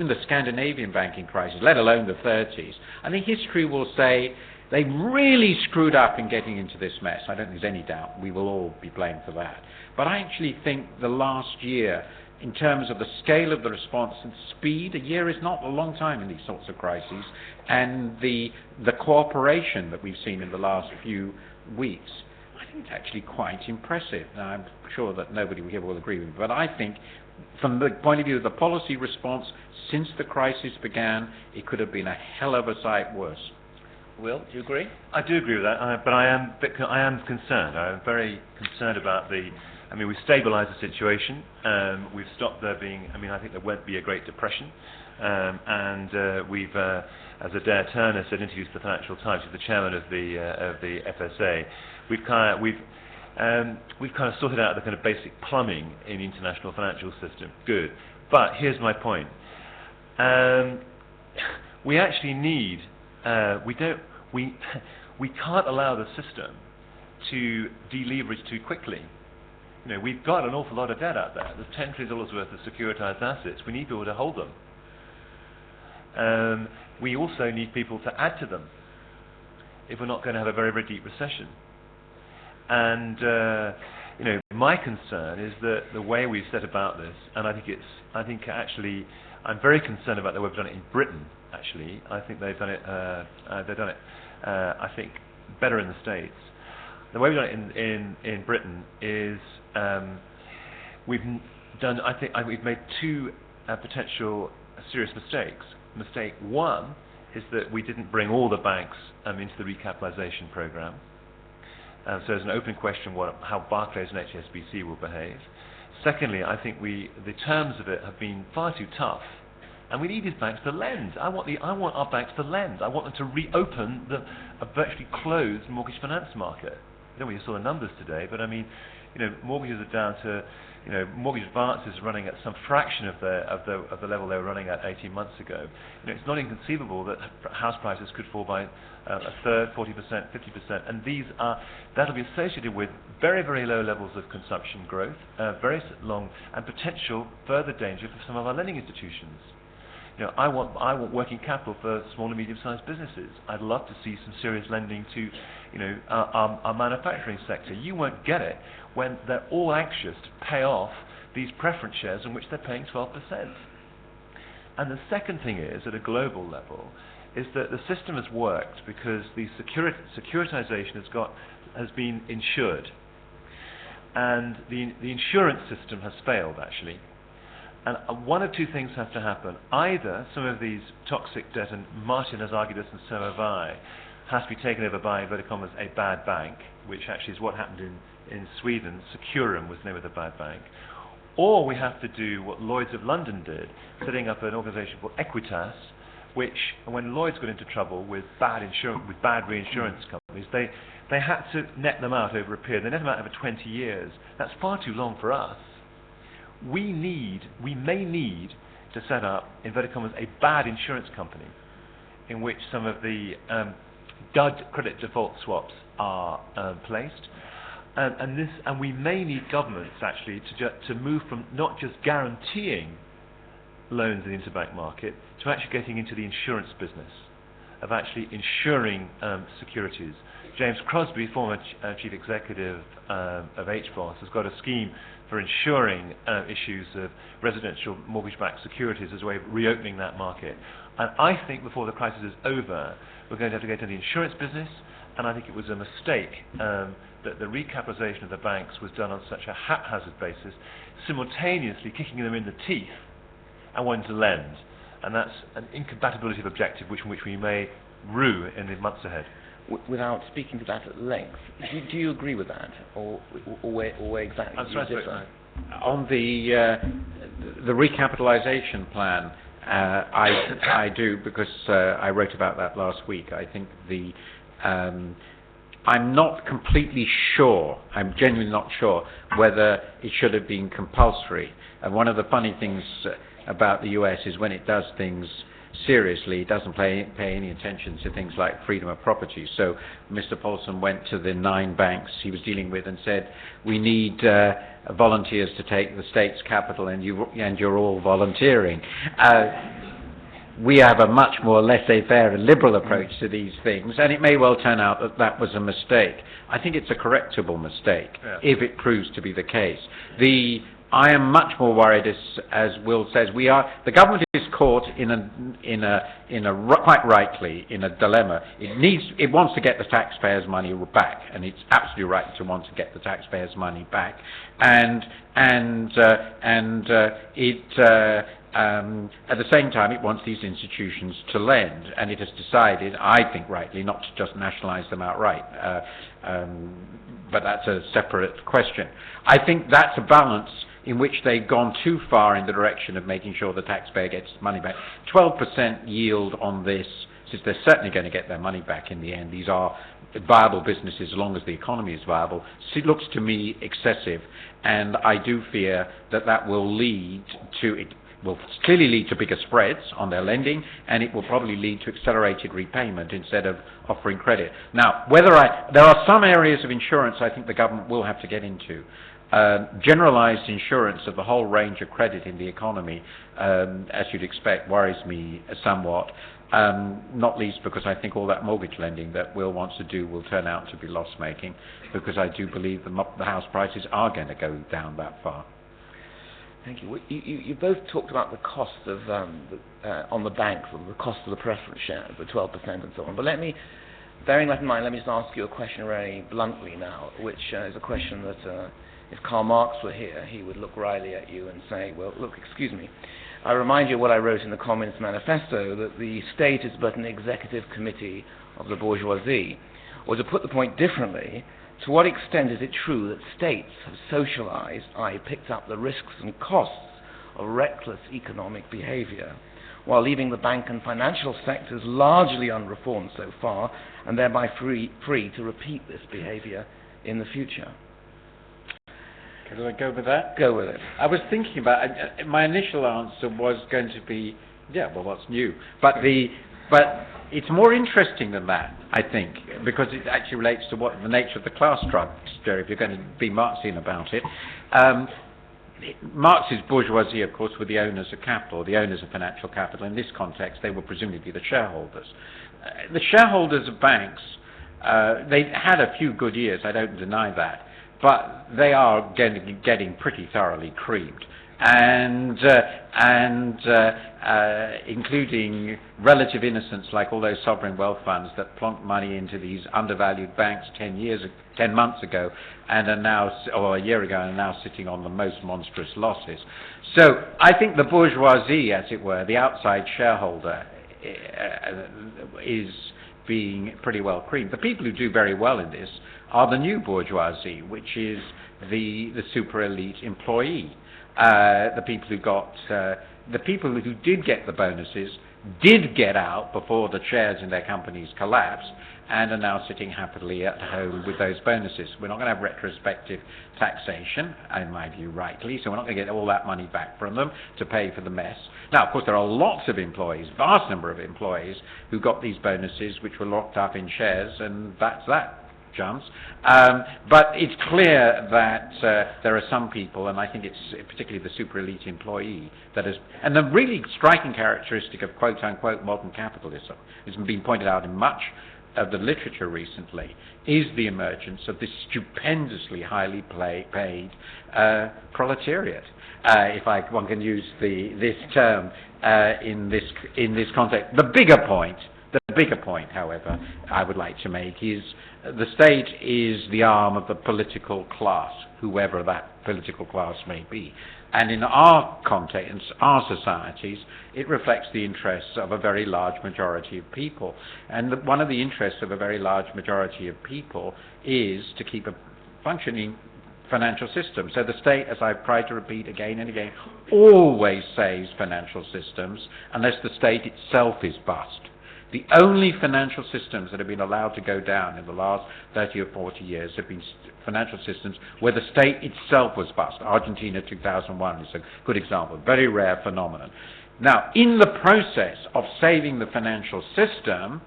the Scandinavian banking crisis, let alone the 30s, I think history will say they really screwed up in getting into this mess. I don't think there's any doubt. We will all be blamed for that. But I actually think the last year, in terms of the scale of the response and speed, a year is not a long time in these sorts of crises, and the cooperation that we've seen in the last few weeks, I think it's actually quite impressive. Now, I'm sure that nobody here will agree with me, but I think from the point of view of the policy response, since the crisis began, it could have been a hell of a sight worse. Will, do you agree? I do agree with that, but I am concerned. I am very concerned about we've stabilised the situation. We've stopped there being. I think there won't be a Great Depression, and we've, as Adair Turner said in interviews to the Financial Times, who's the chairman of the FSA, we've kind of sorted out the kind of basic plumbing in the international financial system. Good, but here's my point. We actually need. We can't allow the system to deleverage too quickly. We've got an awful lot of debt out there. There's $10 trillion worth of securitized assets. We need people to hold them. We also need people to add to them if we're not going to have a very, very deep recession. And my concern is that the way we've set about this, and I'm very concerned about the way we've done it in Britain. Actually, I think they've done it. I think better in the States. The way we've done it in Britain is we've made two potential serious mistakes. Mistake one is that we didn't bring all the banks into the recapitalisation programme. So there's an open question how Barclays and HSBC will behave. Secondly, I think the terms of it have been far too tough. And we need these banks to lend. I want our banks to lend. I want them to reopen a virtually closed mortgage finance market. I don't know if you saw the numbers today, but mortgages are down to, mortgage advances are running at some fraction of the level they were running at 18 months ago. It's not inconceivable that house prices could fall by a third, 40%, 50%, and that'll be associated with very, very low levels of consumption growth, very long, and potential further danger for some of our lending institutions. I want working capital for small and medium-sized businesses. I'd love to see some serious lending to, our manufacturing sector. You won't get it when they're all anxious to pay off these preference shares in which they're paying 12%. And the second thing is, at a global level, is that the system has worked because the securitization has been insured, and the insurance system has failed actually. And one of two things have to happen. Either some of these toxic debt, and Martin has argued this and so have I, has to be taken over by, inverted commas, a bad bank, which actually is what happened in Sweden. Securum was the name of the bad bank. Or we have to do what Lloyd's of London did, setting up an organisation called Equitas, which, when Lloyd's got into trouble with bad reinsurance companies, they had to net them out over a period. They net them out over 20 years. That's far too long for us. We may need to set up, inverted commas, a bad insurance company in which some of the dud credit default swaps are placed, and we may need governments actually to move from not just guaranteeing loans in the interbank market to actually getting into the insurance business of actually insuring securities. James Crosby, former chief executive of HBOS, has got a scheme for insuring issues of residential mortgage-backed securities as a way of reopening that market. And I think before the crisis is over, we're going to have to get into the insurance business, and I think it was a mistake that the recapitalisation of the banks was done on such a haphazard basis, simultaneously kicking them in the teeth and wanting to lend. And that's an incompatibility of objective which we may rue in the months ahead. without speaking to that at length. Do you agree with that, or where exactly I'm do sorry, you differ? On the recapitalization plan, I do, because I wrote about that last week. I think I'm not completely sure, I'm genuinely not sure, whether it should have been compulsory. And one of the funny things about the US is when it does things seriously, it doesn't pay any attention to things like freedom of property. So Mr. Paulson went to the 9 banks he was dealing with and said, we need volunteers to take the state's capital, and you're all volunteering. We have a much more laissez-faire and liberal approach to these things, and it may well turn out that that was a mistake. I think it's a correctable mistake, if it proves to be the case. I am much more worried, as Will says, the government is caught quite rightly in a dilemma. It wants to get the taxpayers' money back, and it's absolutely right to want to get the taxpayers' money back, and at the same time, it wants these institutions to lend, and it has decided, I think rightly, not to just nationalize them outright. But that's a separate question. I think that's a balance in which they've gone too far in the direction of making sure the taxpayer gets money back. 12% yield on this, since they're certainly going to get their money back in the end. These are viable businesses as long as the economy is viable. So it looks to me excessive, and I do fear that will clearly lead to bigger spreads on their lending, and it will probably lead to accelerated repayment instead of offering credit. Now, there are some areas of insurance I think the government will have to get into. Generalized insurance of the whole range of credit in the economy, as you'd expect, worries me somewhat, not least because I think all that mortgage lending that Will wants to do will turn out to be loss-making, because I do believe the house prices are going to go down that far. Thank you. You both talked about the cost of on the banks, or the cost of the preference shares, the 12% and so on. But bearing that in mind, let me just ask you a question very bluntly now, which is a question that if Karl Marx were here, he would look wryly at you and say, well, look, excuse me, I remind you of what I wrote in the Communist Manifesto, that the state is but an executive committee of the bourgeoisie. Or to put the point differently, to what extent is it true that states have socialized, i.e. picked up the risks and costs of reckless economic behavior, while leaving the bank and financial sectors largely unreformed so far, and thereby free to repeat this behavior in the future? Can I go with that? Go with it. I was thinking about it. My initial answer was going to be, what's new? But it's more interesting than that, I think, because it actually relates to what the nature of the class struggle, if you're going to be Marxian about it. Marx's bourgeoisie, of course, were the owners of capital, the owners of financial capital. In this context, they were presumably the shareholders. The shareholders of banks, they had a few good years, I don't deny that, but they are getting pretty thoroughly creamed, and including relative innocence, like all those sovereign wealth funds that plonked money into these undervalued banks 10 months ago, and are now, or a year ago, and are now sitting on the most monstrous losses. So I think the bourgeoisie, as it were, the outside shareholder, is being pretty well creamed. The people who do very well in this are the new bourgeoisie, which is the super elite employee. The people who did get the bonuses did get out before the shares in their companies collapsed, and are now sitting happily at home with those bonuses. We're not going to have retrospective taxation, in my view, rightly, so we're not going to get all that money back from them to pay for the mess. Now, of course, there are lots of employees, vast number of employees, who got these bonuses which were locked up in shares, and that's that. Chance. But it's clear that there are some people, and I think it's particularly the super elite employee, that is, and the really striking characteristic of quote-unquote modern capitalism, has been pointed out in much of the literature recently, is the emergence of this stupendously highly paid proletariat, if one can use this term in this context. The bigger point, however, I would like to make is the state is the arm of the political class, whoever that political class may be. And in our context, our societies, it reflects the interests of a very large majority of people. And one of the interests of a very large majority of people is to keep a functioning financial system. So the state, as I've tried to repeat again and again, always saves financial systems unless the state itself is bust. The only financial systems that have been allowed to go down in the last 30 or 40 years have been financial systems where the state itself was bust. Argentina 2001 is a good example, very rare phenomenon. Now, in the process of saving the financial system,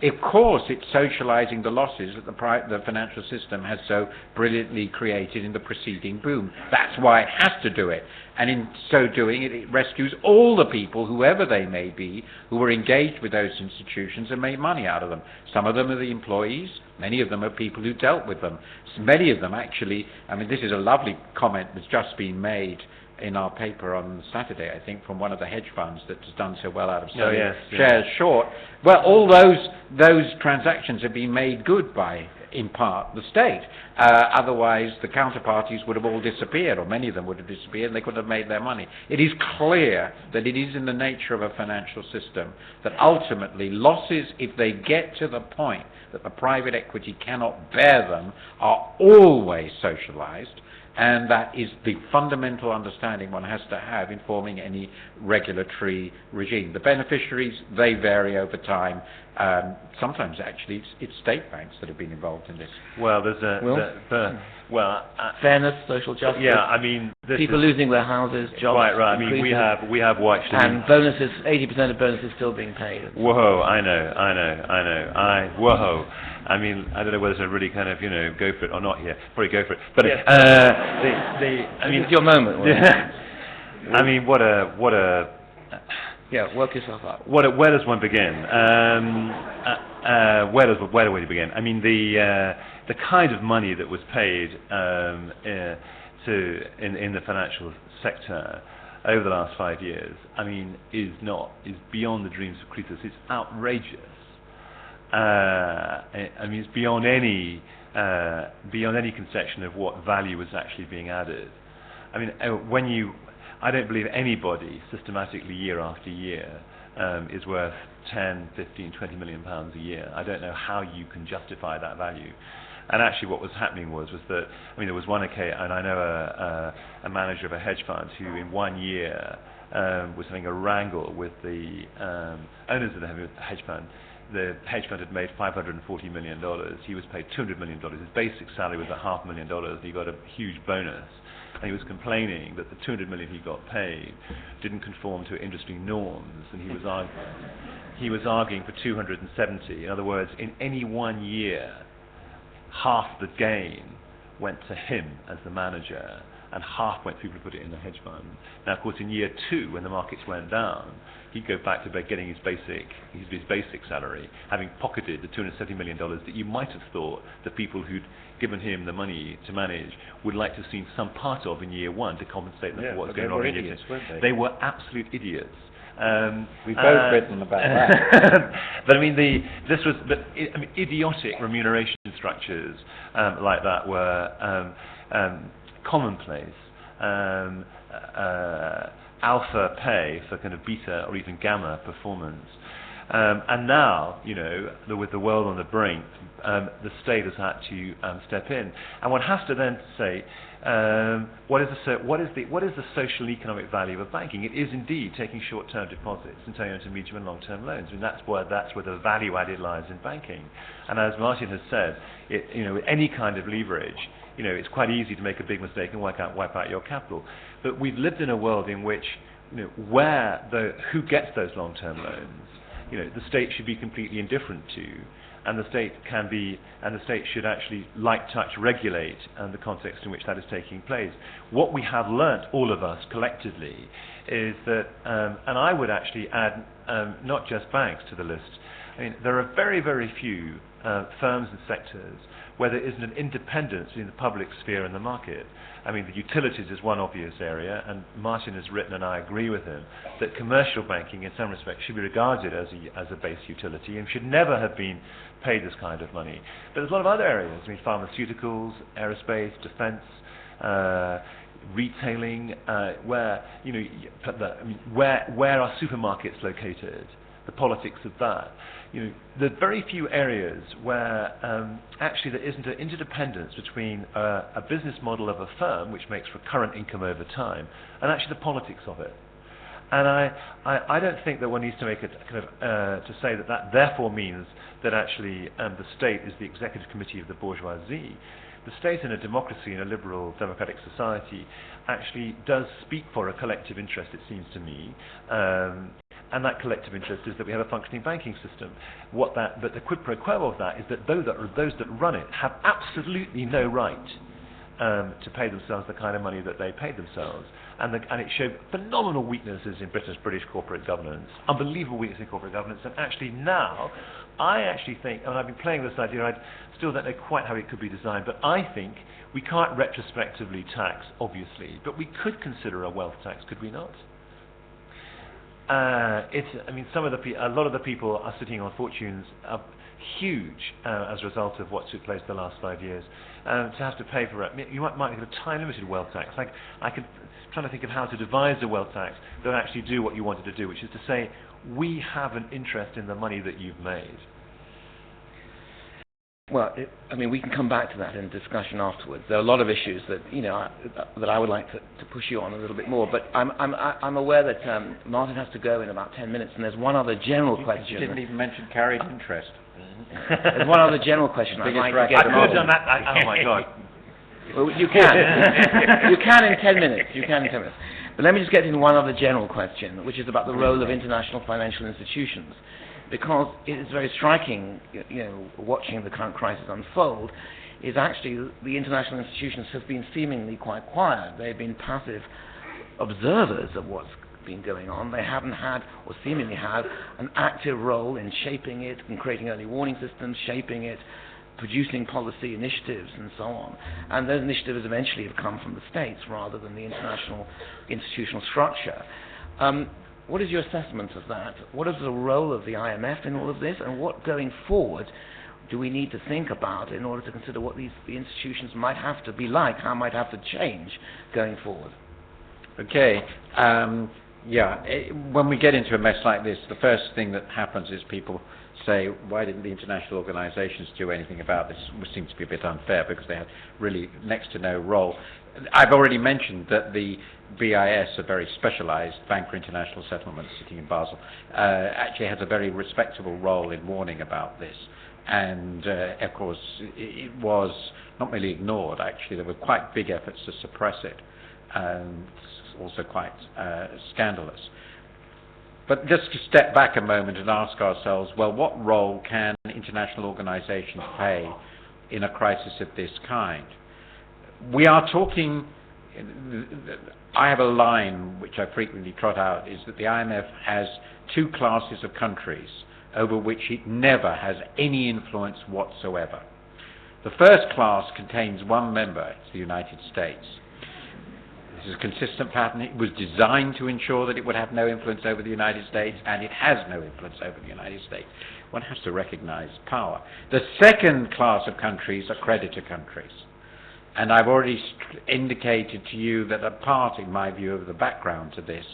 of course, it's socializing the losses that the financial system has so brilliantly created in the preceding boom. That's why it has to do it. And in so doing, it rescues all the people, whoever they may be, who were engaged with those institutions and made money out of them. Some of them are the employees. Many of them are people who dealt with them. Many of them actually, this is a lovely comment that's just been made in our paper on Saturday, I think, from one of the hedge funds that has done so well out of selling shares short. Well, all those transactions have been made good by, in part, the state. Otherwise, the counterparties would have all disappeared, or many of them would have disappeared, and they couldn't have made their money. It is clear that it is in the nature of a financial system that ultimately losses, if they get to the point that the private equity cannot bear them, are always socialized. And that is the fundamental understanding one has to have in forming any regulatory regime. The beneficiaries, they vary over time. Sometimes, actually, it's state banks that have been involved in this. Well, there's fairness, social justice. Yeah, people losing their houses, jobs. Right. We have watched and bonuses. 80% of bonuses still being paid. Whoa! I know. Whoa! I don't know whether to really kind of go for it or not here. Probably go for it. But it's your moment. What a work yourself up. Where does one begin? Where do we begin? The kind of money that was paid in the financial sector over the last 5 years, is beyond the dreams of Croesus. It's outrageous. It's beyond any conception of what value is actually being added. I don't believe anybody systematically year after year is worth 10, 15, 20 million pounds a year. I don't know how you can justify that value. And actually what was happening was that, there was one occasion, and I know a manager of a hedge fund who in 1 year was having a wrangle with the owners of the hedge fund. The hedge fund had made $540 million. He was paid $200 million. His basic salary was $500,000. He got a huge bonus. And he was complaining that the $200 million he got paid didn't conform to industry norms, and he was arguing for 270. In other words, in any 1 year, half the gain went to him as the manager, and half went to people who put it in the hedge fund. Now, of course, in year 2, when the markets went down, he'd go back to getting his basic salary, having pocketed the $270 million that you might have thought the people who'd given him the money to manage would like to have seen some part of in year 1 to compensate them for what's going on in year 2. They were absolute idiots. We've both written about that. But idiotic remuneration structures like that were commonplace. Alpha pay for kind of beta or even gamma performance. And now, with the world on the brink, the state has had to step in, and one has to then say, what is the social and economic value of banking? It is indeed taking short-term deposits and turning into medium and long-term loans. That's where the value added lies in banking. And as Martin has said, with any kind of leverage, it's quite easy to make a big mistake and wipe out your capital. But we've lived in a world in which, who gets those long-term loans, the state should be completely indifferent to, and the state should actually light touch regulate the context in which that is taking place. What we have learnt, all of us collectively, is that, and I would actually add not just banks to the list. There are very, very few firms and sectors where there isn't an independence between the public sphere and the market. The utilities is one obvious area, and Martin has written, and I agree with him, that commercial banking in some respects should be regarded as a base utility and should never have been paid this kind of money. But there's a lot of other areas, pharmaceuticals, aerospace, defence, retailing, where where are supermarkets located, the politics of that. There are very few areas where actually there isn't an interdependence between a business model of a firm which makes recurrent income over time and actually the politics of it. And I don't think that one needs to make it kind of to say that therefore means that actually the state is the executive committee of the bourgeoisie. The state in a democracy, in a liberal democratic society, actually does speak for a collective interest, it seems to me. And that collective interest is that we have a functioning banking system. But the quid pro quo of that is that those that run it have absolutely no right to pay themselves the kind of money that they paid themselves. And it showed phenomenal weaknesses in British corporate governance, unbelievable weakness in corporate governance. And actually now, I actually think, and I've been playing with this idea, I still don't know quite how it could be designed, but I think we can't retrospectively tax, obviously, but we could consider a wealth tax, could we not? A lot of the people are sitting on fortunes huge as a result of what took place the last 5 years. To have to pay for it, you might have a time-limited wealth tax. Trying to think of how to devise a wealth tax that would actually do what you wanted to do, which is to say, we have an interest in the money that you've made. Well, we can come back to that in discussion afterwards. There are a lot of issues that that I would like to push you on a little bit more. But I'm aware that Martin has to go in about 10 minutes, and there's one other general question. You didn't even mention carried interest. There's one other general question I'd like to get. I could have done that. Oh my God. Well, you can. You can in 10 minutes. But let me just get into one other general question, which is about the role of international financial institutions. Because it is very striking, watching the current crisis unfold, is actually the international institutions have been seemingly quite quiet. They've been passive observers of what's been going on. They haven't had, or seemingly had, an active role in shaping it, in creating early warning systems, shaping it, producing policy initiatives, and so on. And those initiatives eventually have come from the states rather than the international institutional structure. What is your assessment of that? What is the role of the IMF in all of this, and what going forward do we need to think about in order to consider what the institutions might have to be like, how might have to change going forward? Okay. When we get into a mess like this, the first thing that happens is people say, why didn't the international organizations do anything about this? Which seems to be a bit unfair because they had really next to no role. I've already mentioned that the BIS, a very specialized Bank for International Settlements sitting in Basel, actually has a very respectable role in warning about this. And of course, it was not merely ignored, actually, there were quite big efforts to suppress it. It's also quite scandalous. But just to step back a moment and ask ourselves, well, what role can international organizations play in a crisis of this kind? We are talking, I have a line which I frequently trot out, is that the IMF has two classes of countries over which it never has any influence whatsoever. The first class contains one member, it's the United States. This is a consistent pattern. It was designed to ensure that it would have no influence over the United States, and it has no influence over the United States. One has to recognize power. The second class of countries are creditor countries. And I've already indicated to you that a part, in my view, of the background to this,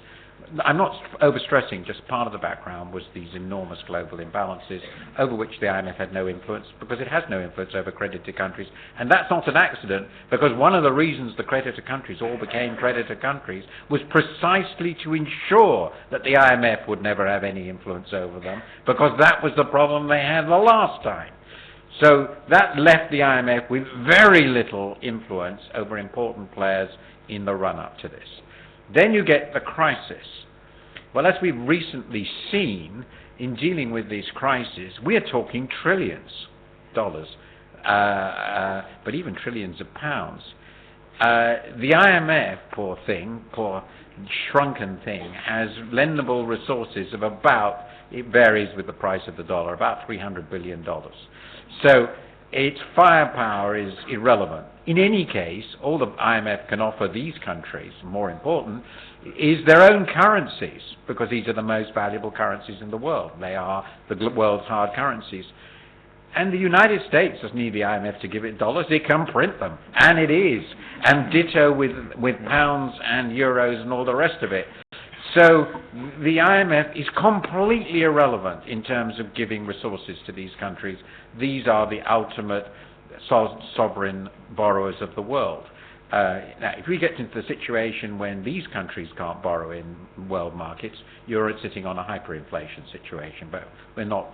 I'm not overstressing, just part of the background was these enormous global imbalances over which the IMF had no influence, because it has no influence over creditor countries. And that's not an accident, because one of the reasons the creditor countries all became creditor countries was precisely to ensure that the IMF would never have any influence over them, because that was the problem they had the last time. So that left the IMF with very little influence over important players in the run-up to this. Then you get the crisis. Well, as we've recently seen, in dealing with these crises, we are talking trillions of dollars, but even trillions of pounds. The IMF, poor thing, poor shrunken thing, has lendable resources of about, it varies with the price of the dollar, about $300 billion. So its firepower is irrelevant. In any case, all the IMF can offer these countries, more important, is their own currencies, because these are the most valuable currencies in the world. They are the world's hard currencies. And the United States doesn't need the IMF to give it dollars. It can print them, and it is. And ditto with pounds and euros and all the rest of it. So the IMF is completely irrelevant in terms of giving resources to these countries. These are the ultimate sovereign borrowers of the world. Now, if we get into the situation when these countries can't borrow in world markets, you're sitting on a hyperinflation situation, but we're not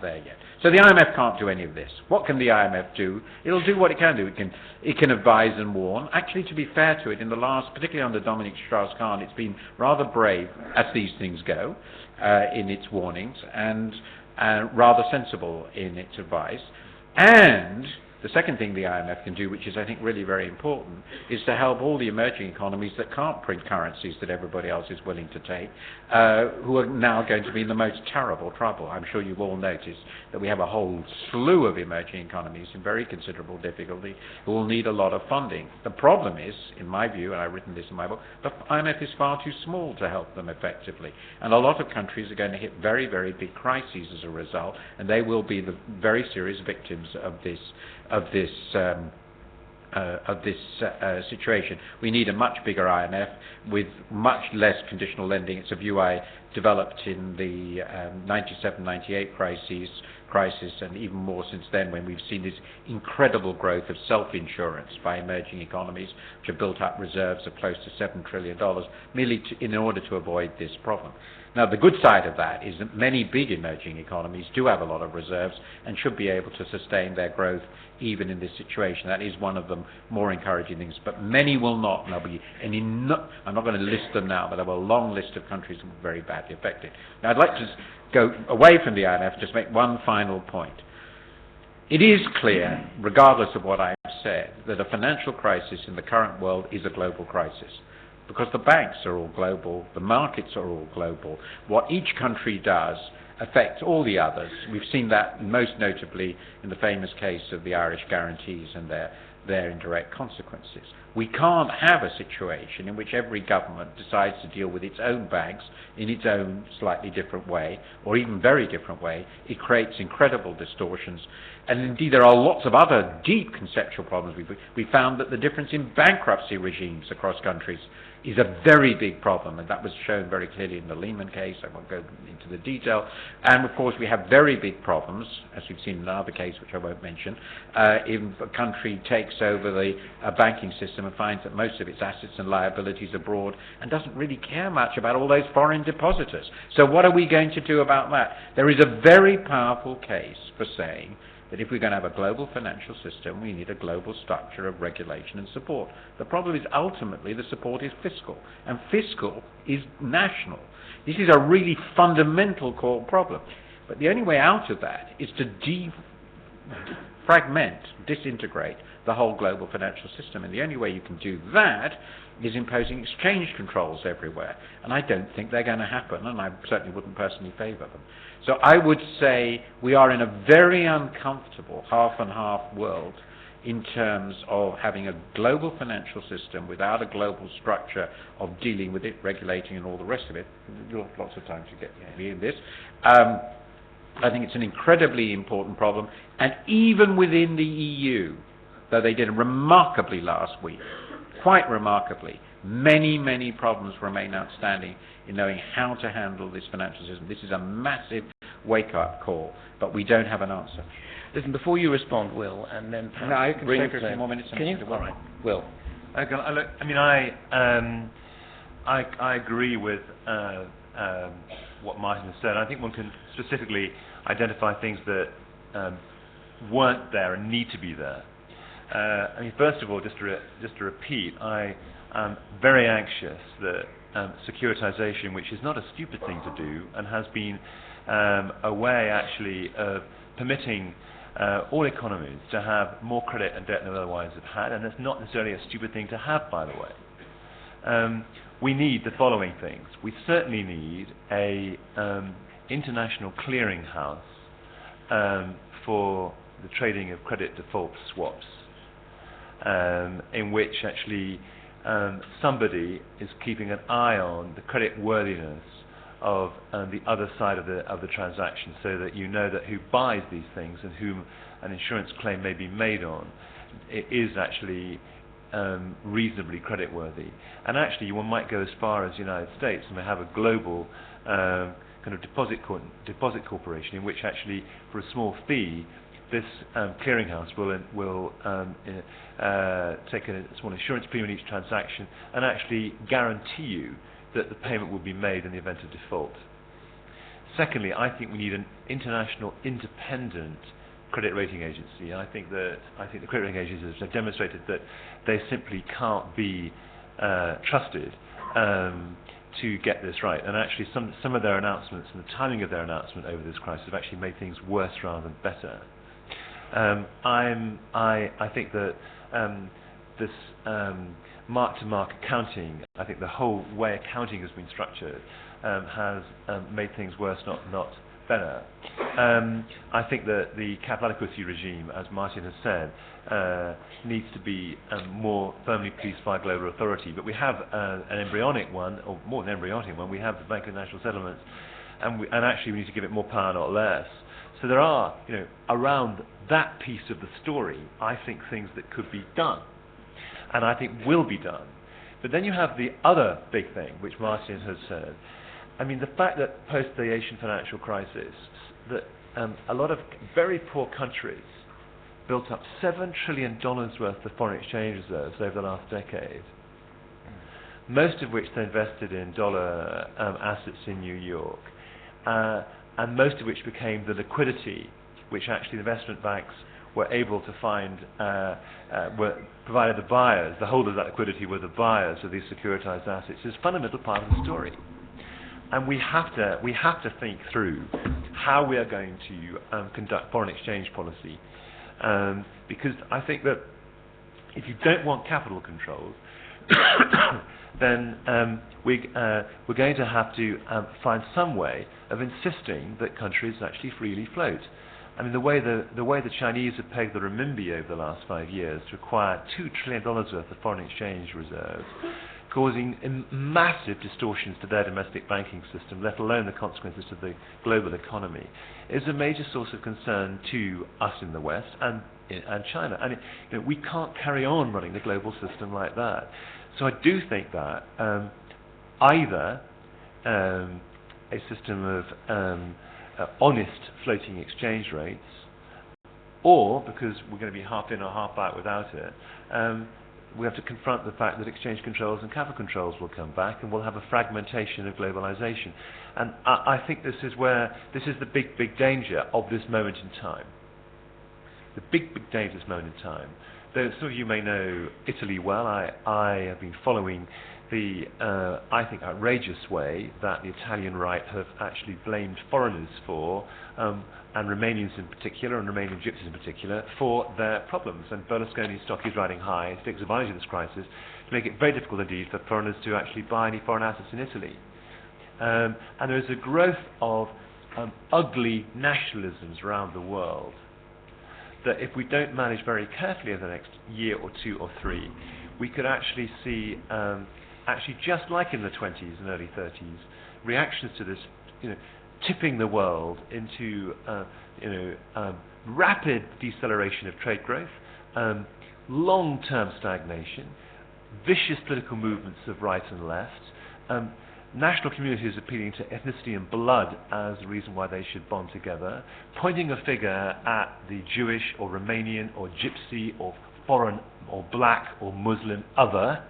there yet. So the IMF can't do any of this. What can the IMF do? It'll do what it can do. It can advise and warn. Actually, to be fair to it, in the last, particularly under Dominic Strauss-Kahn, it's been rather brave, as these things go, in its warnings, and rather sensible in its advice. And the second thing the IMF can do, which is, I think, really very important, is to help all the emerging economies that can't print currencies that everybody else is willing to take, who are now going to be in the most terrible trouble. I'm sure you've all noticed that we have a whole slew of emerging economies in very considerable difficulty who will need a lot of funding. The problem is, in my view, and I've written this in my book, the IMF is far too small to help them effectively. And a lot of countries are going to hit very, very big crises as a result, and they will be the very serious victims of this situation. We need a much bigger IMF with much less conditional lending. It's a view I developed in the 97-98 crisis, and even more since then, when we've seen this incredible growth of self-insurance by emerging economies, which have built up reserves of close to $7 trillion, merely in order to avoid this problem. Now, the good side of that is that many big emerging economies do have a lot of reserves and should be able to sustain their growth even in this situation. That is one of the more encouraging things. But many will not, and there'll be I'm not going to list them now, but there will be a long list of countries that will be very badly affected. Now, I'd like to go away from the IMF, just make one final point. It is clear, regardless of what I have said, that a financial crisis in the current world is a global crisis. Because the banks are all global, the markets are all global. What each country does affects all the others. We've seen that most notably in the famous case of the Irish guarantees and their indirect consequences. We can't have a situation in which every government decides to deal with its own banks in its own slightly different way, or even very different way. It creates incredible distortions. And indeed, there are lots of other deep conceptual problems. We found that the difference in bankruptcy regimes across countries is a very big problem, and that was shown very clearly in the Lehman case. I won't go into the detail. And of course, we have very big problems, as we've seen in another case, which I won't mention, if a country takes over the banking system and finds that most of its assets and liabilities are abroad and doesn't really care much about all those foreign depositors. So what are we going to do about that? There is a very powerful case for saying that if we're going to have a global financial system, we need a global structure of regulation and support. The problem is ultimately the support is fiscal, and fiscal is national. This is a really fundamental core problem. But the only way out of that is to disintegrate the whole global financial system. And the only way you can do that is imposing exchange controls everywhere. And I don't think they're going to happen, and I certainly wouldn't personally favour them. So I would say we are in a very uncomfortable half-and-half world in terms of having a global financial system without a global structure of dealing with it, regulating and all the rest of it. You'll have lots of time to get in this. I think it's an incredibly important problem. And even within the EU, though they did remarkably last week, quite remarkably, many, many problems remain outstanding in knowing how to handle this financial system. This is a massive wake-up call, but we don't have an answer. Listen, before you respond, Will, and then No, I can stay for a few more minutes. Can you? All right, Will. Okay, look, I mean, I agree with what Martin has said. I think one can specifically identify things that weren't there and need to be there. I mean, first of all, just to repeat, I am very anxious that securitization, which is not a stupid thing to do, and has been a way actually of permitting all economies to have more credit and debt than they otherwise have had, and it's not necessarily a stupid thing to have, by the way. We need the following things. We certainly need a international clearinghouse for the trading of credit default swaps, in which actually somebody is keeping an eye on the credit worthiness the other side of the transaction, so that you know that who buys these things and whom an insurance claim may be made on, it is actually reasonably creditworthy. And actually, one might go as far as the United States and may have a global kind of deposit corporation in which actually, for a small fee, this clearinghouse will take a small insurance premium in each transaction and actually guarantee you that the payment will be made in the event of default. Secondly, I think we need an international independent credit rating agency. I think the credit rating agencies have demonstrated that they simply can't be trusted to get this right. And actually, some of their announcements and the timing of their announcement over this crisis have actually made things worse rather than better. I think that this mark-to-market accounting, I think the whole way accounting has been structured has made things worse, not better. I think that the capital adequacy regime, as Martin has said, needs to be more firmly policed by global authority. But we have an embryonic one, or more than embryonic one. We have the Bank of National Settlements, and actually we need to give it more power, not less. So there are, around that piece of the story, I think things that could be done, and I think will be done. But then you have the other big thing, which Martin has said. I mean, the fact that post the Asian financial crisis, that a lot of very poor countries built up $7 trillion worth of foreign exchange reserves over the last decade, most of which they invested in dollar assets in New York, and most of which became the liquidity which actually the investment banks were able to find, provided the buyers, the holders of that liquidity were the buyers of these securitized assets, is a fundamental part of the story. And we have to think through how we are going to conduct foreign exchange policy, because I think that if you don't want capital controls, then we're going to have to find some way of insisting that countries actually freely float. I mean, the way the Chinese have pegged the renminbi over the last 5 years to acquire $2 trillion worth of foreign exchange reserves, causing massive distortions to their domestic banking system, let alone the consequences to the global economy, is a major source of concern to us in the West and China. And we can't carry on running the global system like that. So I do think that either a system of honest floating exchange rates, or, because we're going to be half in or half out without it, we have to confront the fact that exchange controls and capital controls will come back, and we'll have a fragmentation of globalization. And I think this is the big danger of this moment in time. The big danger of this moment in time. Though some of you may know Italy well, I have been following the, I think, outrageous way that the Italian right have actually blamed foreigners for, and Romanians in particular, and Romanian gypsies in particular, for their problems. And Berlusconi's stock is riding high, takes advantage of this crisis to make it very difficult indeed for foreigners to actually buy any foreign assets in Italy. And there is a growth of ugly nationalisms around the world that if we don't manage very carefully over the next year or two or three, we could actually see, actually just like in the 20s and early 30s, reactions to this, tipping the world into, rapid deceleration of trade growth, long-term stagnation, vicious political movements of right and left, national communities appealing to ethnicity and blood as the reason why they should bond together, pointing a finger at the Jewish or Romanian or Gypsy or foreign or black or Muslim other,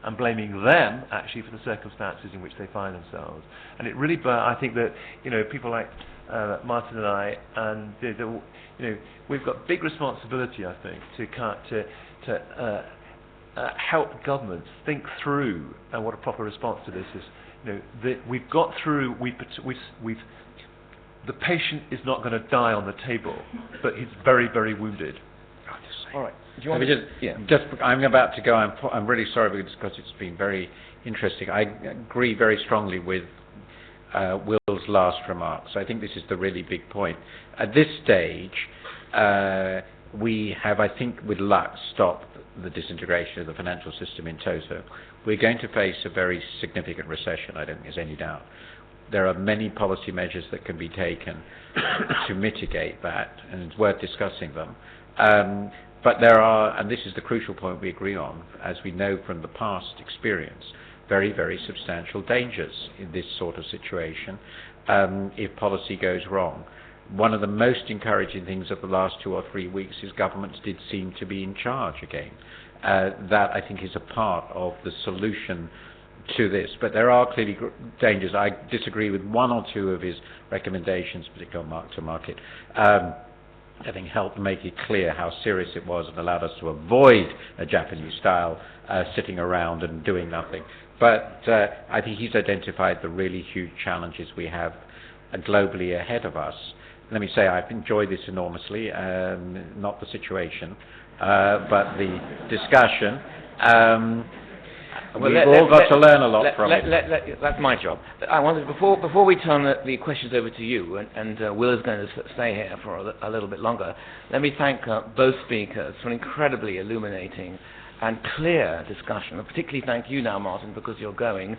and blaming them actually for the circumstances in which they find themselves. And it really, I think that people like Martin and I, and we've got big responsibility, I think, to help governments think through what a proper response to this is. That we've got through. The patient is not going to die on the table, but he's very, very wounded. All right. Do you want I'm about to go. I'm really sorry because it's been very interesting. I agree very strongly with Will's last remarks. I think this is the really big point. At this stage, we have, I think, with luck, stopped the disintegration of the financial system in toto. We're going to face a very significant recession, I don't think there's any doubt. there are many policy measures that can be taken to mitigate that, and it's worth discussing them. But there are, and this is the crucial point we agree on, as we know from the past experience, very, very substantial dangers in this sort of situation if policy goes wrong. One of the most encouraging things of the last 2 or 3 weeks is governments did seem to be in charge again. That, I think, is a part of the solution to this. But there are clearly dangers. I disagree with 1 or 2 of his recommendations, particularly on mark-to-market. I think helped make it clear how serious it was and allowed us to avoid a Japanese style sitting around and doing nothing. But I think he's identified the really huge challenges we have globally ahead of us. Let me say I've enjoyed this enormously, not the situation, but the discussion. We've all got to learn a lot from it. That's my job. I wanted, before we turn the questions over to you, and Will is going to stay here for a little bit longer, let me thank both speakers for an incredibly illuminating and clear discussion. And particularly thank you now, Martin, because you're going,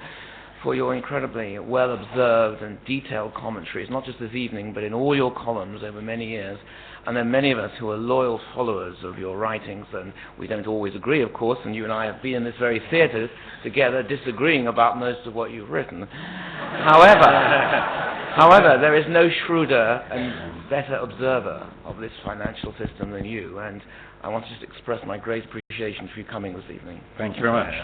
for your incredibly well-observed and detailed commentaries, not just this evening, but in all your columns over many years. And there are many of us who are loyal followers of your writings, and we don't always agree, of course, and you and I have been in this very theatre together disagreeing about most of what you've written. However, there is no shrewder and better observer of this financial system than you, and I want to just express my great appreciation for you coming this evening. Thank you very much.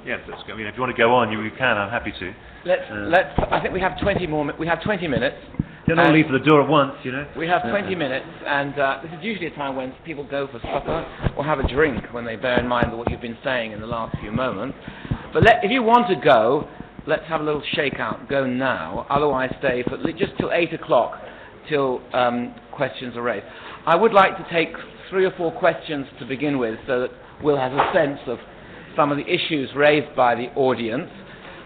Yes, I mean, if you want to go on, you can. I'm happy to. Let's. I think we have 20 more. We have 20 minutes. Don't all leave for the door at once, you know. We have 20 minutes, and this is usually a time when people go for supper or have a drink when they bear in mind what you've been saying in the last few moments. But if you want to go, let's have a little shakeout. Go now. Otherwise, stay for just till 8 o'clock till questions are raised. I would like to take 3 or 4 questions to begin with, so that we'll have a sense of some of the issues raised by the audience.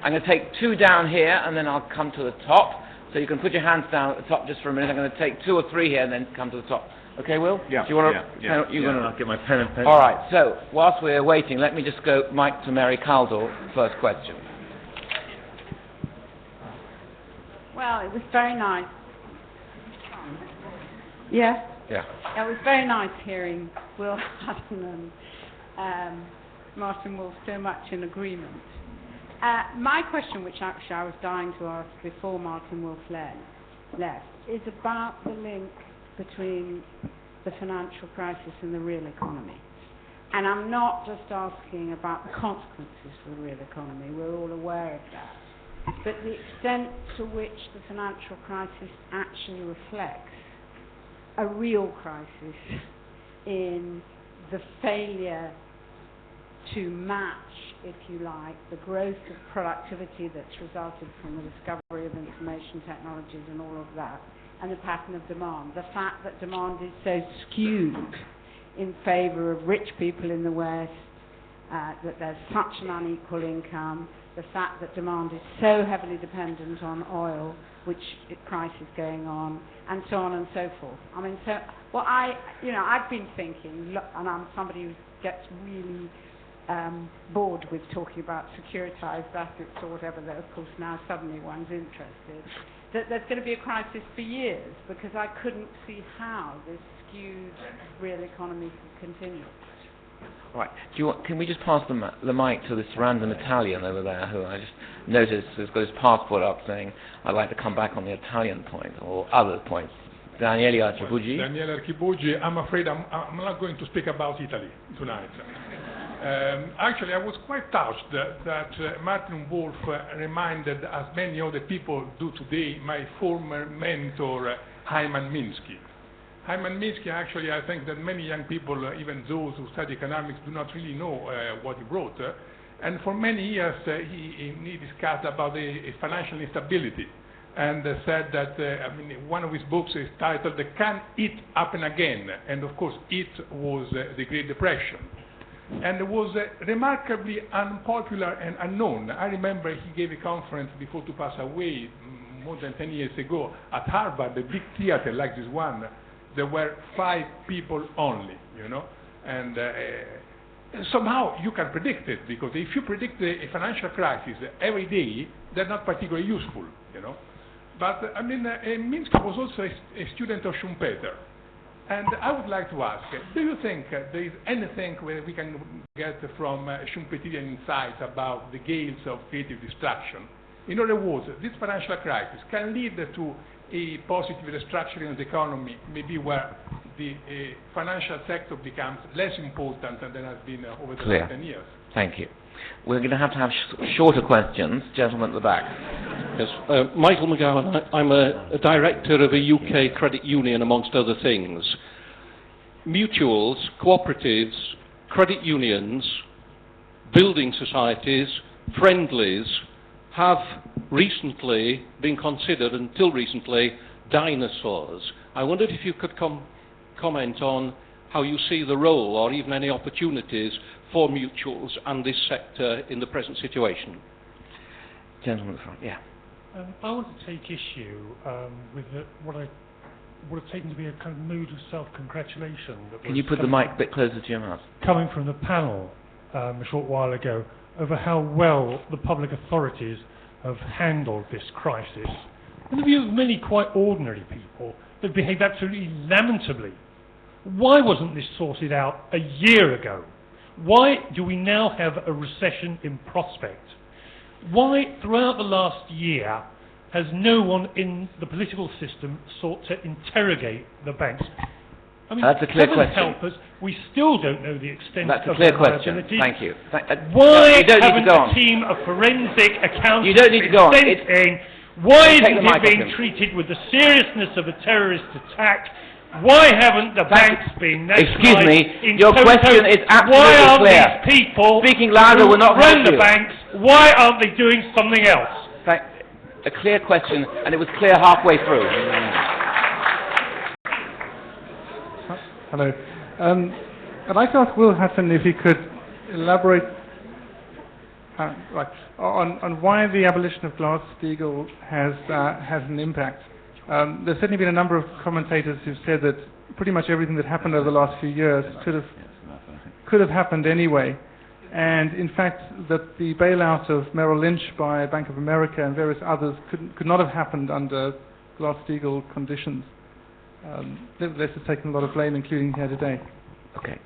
I'm going to take 2 down here, and then I'll come to the top. So you can put your hands down at the top just for a minute. I'm going to take 2 or 3 here, and then come to the top. Okay, Will? Yeah. Do you want to? Yeah. I'll get my pen and pencil. All right. So whilst we're waiting, let me just go Mike to Mary Caldor. First question. Well, it was very nice. Yeah. Yeah. It was very nice hearing Will Hutton and Martin Wolf so much in agreement. My question, which actually I was dying to ask before Martin Wolf left, is about the link between the financial crisis and the real economy. And I'm not just asking about the consequences for the real economy, we're all aware of that, but the extent to which the financial crisis actually reflects a real crisis in the failure to match, if you like, the growth of productivity that's resulted from the discovery of information technologies and all of that, and the pattern of demand. The fact that demand is so skewed in favour of rich people in the West, that there's such an unequal income, the fact that demand is so heavily dependent on oil, which price is going on, and so on and so forth. I mean, so what I've been thinking, and I'm somebody who gets really bored with talking about securitized assets or whatever, though of course now suddenly one's interested, that there's going to be a crisis for years, because I couldn't see how this skewed real economy could continue. Right. Can we just pass the mic to this random Italian over there, who I just noticed has got his passport up saying, I'd like to come back on the Italian point, or other points. Daniele Archibugi. Daniele Archibugi. I'm afraid I'm not going to speak about Italy tonight. Actually, I was quite touched that Martin Wolf reminded, as many other people do today, my former mentor, Hyman Minsky. Hyman Minsky, actually, I think that many young people, even those who study economics, do not really know what he wrote. And for many years, he discussed about the financial instability, and said that, one of his books is titled, Can It Happen Again? And of course, it was the Great Depression. and was remarkably unpopular and unknown. I remember he gave a conference before to pass away more than 10 years ago at Harvard, a big theater like this one. There were 5 people only, and somehow you can predict it, because if you predict a financial crisis every day, they're not particularly useful, But I mean, Minsky was also a student of Schumpeter, and I would like to ask, do you think there is anything where we can get from Schumpeterian insights about the gales of creative destruction? In other words, this financial crisis can lead to a positive restructuring of the economy, maybe where the financial sector becomes less important than it has been over the last 10 years. Thank you. We're going to have shorter questions. Gentleman at the back. Yes, Michael McGowan. I'm a director of a UK credit union, amongst other things. Mutuals, cooperatives, credit unions, building societies, friendlies have recently been considered, until recently, dinosaurs. I wondered if you could comment on how you see the role, or even any opportunities, for mutuals and this sector in the present situation. Gentleman at the front, yeah. I want to take issue with what I would have taken to be a kind of mood of self-congratulation. Can you put the mic a bit closer to your mouth? Coming from the panel a short while ago, over how well the public authorities have handled this crisis. In the view of many quite ordinary people, they've behaved absolutely lamentably. Why wasn't this sorted out a year ago? Why do we now have a recession in prospect? Why, throughout the last year, has no one in the political system sought to interrogate the banks? I mean, that's a clear question. Help us, we still don't know the extent that's of a clear the question. liability. Thank you. Why you don't haven't need to go on. a team of forensic accountants you don't need to go on. sent in? Why isn't it being him. treated with the seriousness of a terrorist attack? Why haven't the banks been nationalised? Excuse me, in your toto? question is absolutely Why aren't clear. these people Speaking louder who will not run help the you. banks, why aren't they doing something else? A clear question, and it was clear halfway through. Hello. I'd like to ask Will Hutton if he could elaborate on why the abolition of Glass-Steagall has an impact. There's certainly been a number of commentators who've said that pretty much everything that happened over the last few years could have happened anyway. And in fact, that the bailout of Merrill Lynch by Bank of America and various others could not have happened under Glass-Steagall conditions. Nevertheless, it's taken a lot of blame, including here today. Okay.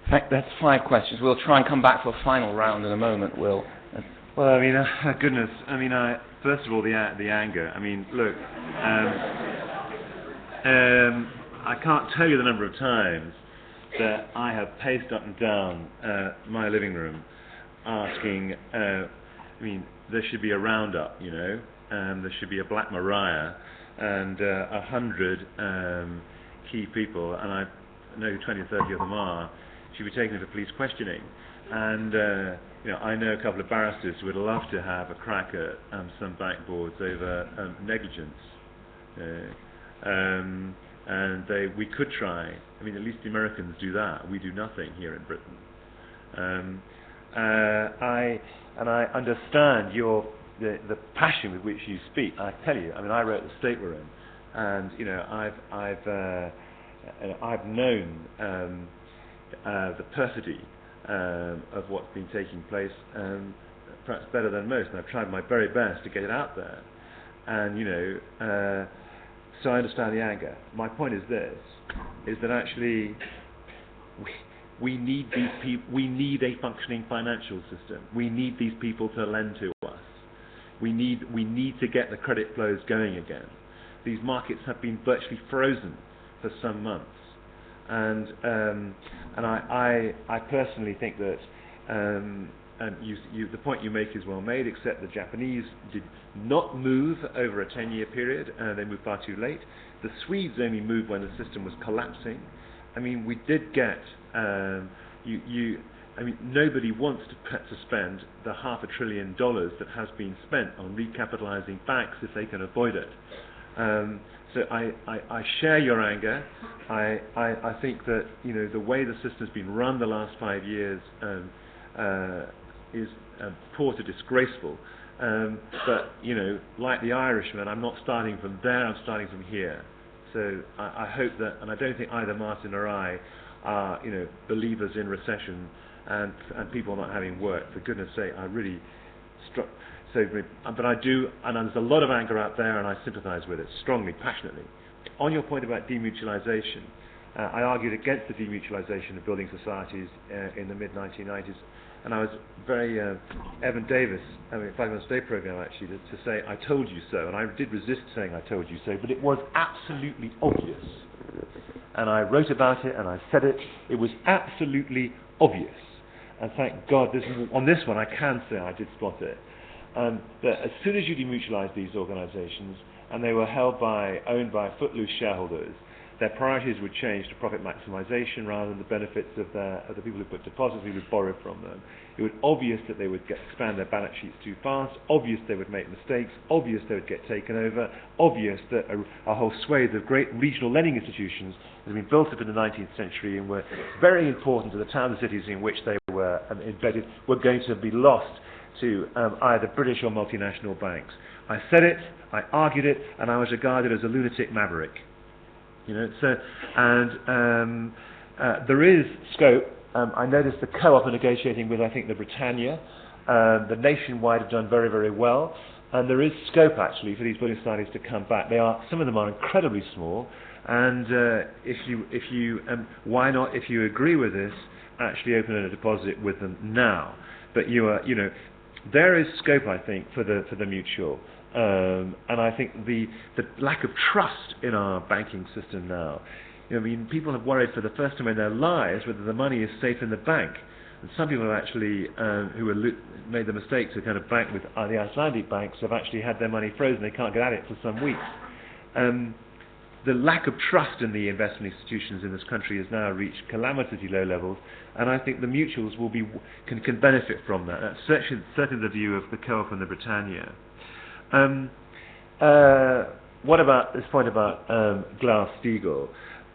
In fact, that's 5 questions. We'll try and come back for a final round in a moment, Will. Well, I mean, goodness. I mean, first of all, the anger. I mean, look, I can't tell you the number of times that I have paced up and down my living room asking, I mean, there should be a roundup, there should be a Black Mariah and 100 key people, and I know 20 or 30 of them are, should be taken into police questioning. And, I know a couple of barristers who would love to have a crack at some backboards over negligence. And we could try. I mean, at least the Americans do that. We do nothing here in Britain. I understand the passion with which you speak. I tell you, I mean, I wrote the state we're in, and I've known the perfidy of what's been taking place, perhaps better than most, and I've tried my very best to get it out there. And so I understand the anger. My point is this: is that actually we need these people. We need a functioning financial system. We need these people to lend to us. We need to get the credit flows going again. These markets have been virtually frozen for some months, and I personally think that. And the point you make is well made, except the Japanese did not move over a 10-year period. They moved far too late. The Swedes only moved when the system was collapsing. I mean, we did get... I mean, nobody wants to spend the $500 billion that has been spent on recapitalizing banks if they can avoid it. So I share your anger. I think that the way the system's been run the last 5 years is poor to disgraceful. But like the Irishman, I'm not starting from there. I'm starting from here. So I hope that, and I don't think either Martin or I are believers in recession and people not having work. For goodness sake, I really struck. So, but I do, and there's a lot of anger out there, and I sympathise with it strongly, passionately. On your point about demutualisation, I argued against the demutualisation of building societies in the mid-1990s, and I was very Evan Davis, 5 Minutes a Day programme actually, to say I told you so, and I did resist saying I told you so, but it was absolutely obvious, and I wrote about it and I said it. It was absolutely obvious, and thank God on this one I can say I did spot it. That as soon as you demutualise these organisations, and they were owned by footloose shareholders, their priorities would change to profit maximisation rather than the benefits of the people who put deposits, who would borrow from them. It was obvious that they would expand their balance sheets too fast, obvious they would make mistakes, obvious they would get taken over, obvious that a whole swathe of great regional lending institutions had been built up in the 19th century and were very important to the towns and cities in which they were embedded, were going to be lost to either British or multinational banks. I said it, I argued it, and I was regarded as a lunatic maverick. There is scope. I noticed the co-op are negotiating with, I think, the Britannia. The Nationwide have done very, very well, and there is scope actually for these building societies to come back. Some of them are incredibly small, and why not, if you agree with this, actually open a deposit with them now? But there is scope, I think, for the mutual. And I think the lack of trust in our banking system now. People have worried for the first time in their lives whether the money is safe in the bank. And some people have actually, who have made the mistake to kind of bank with the Icelandic banks, have actually had their money frozen. They can't get at it for some weeks. The lack of trust in the investment institutions in this country has now reached calamitously low levels, and I think the mutuals can benefit from that. That's certainly the view of the Co-op and the Britannia. What about this point about Glass-Steagall?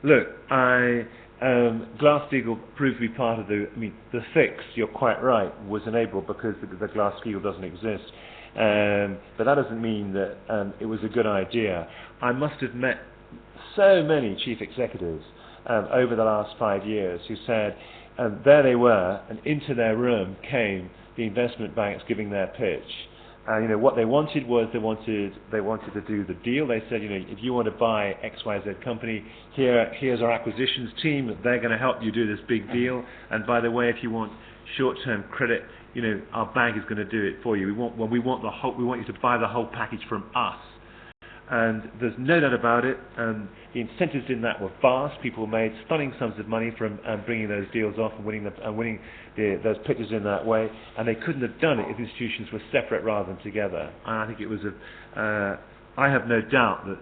Look, Glass-Steagall proved to be part of the fix, you're quite right, was enabled because the Glass-Steagall doesn't exist. But that doesn't mean that it was a good idea. I must have met so many chief executives over the last 5 years who said, there they were, and into their room came the investment banks giving their pitch. What they wanted was they wanted to do the deal. They said, if you want to buy XYZ company, here's our acquisitions team. They're going to help you do this big deal. And by the way, if you want short-term credit, our bank is going to do it for you. We want you to buy the whole package from us. And there's no doubt about it. The incentives in that were vast. People made stunning sums of money from bringing those deals off and winning those pitches in that way. And they couldn't have done it if institutions were separate rather than together. And I think it was I have no doubt that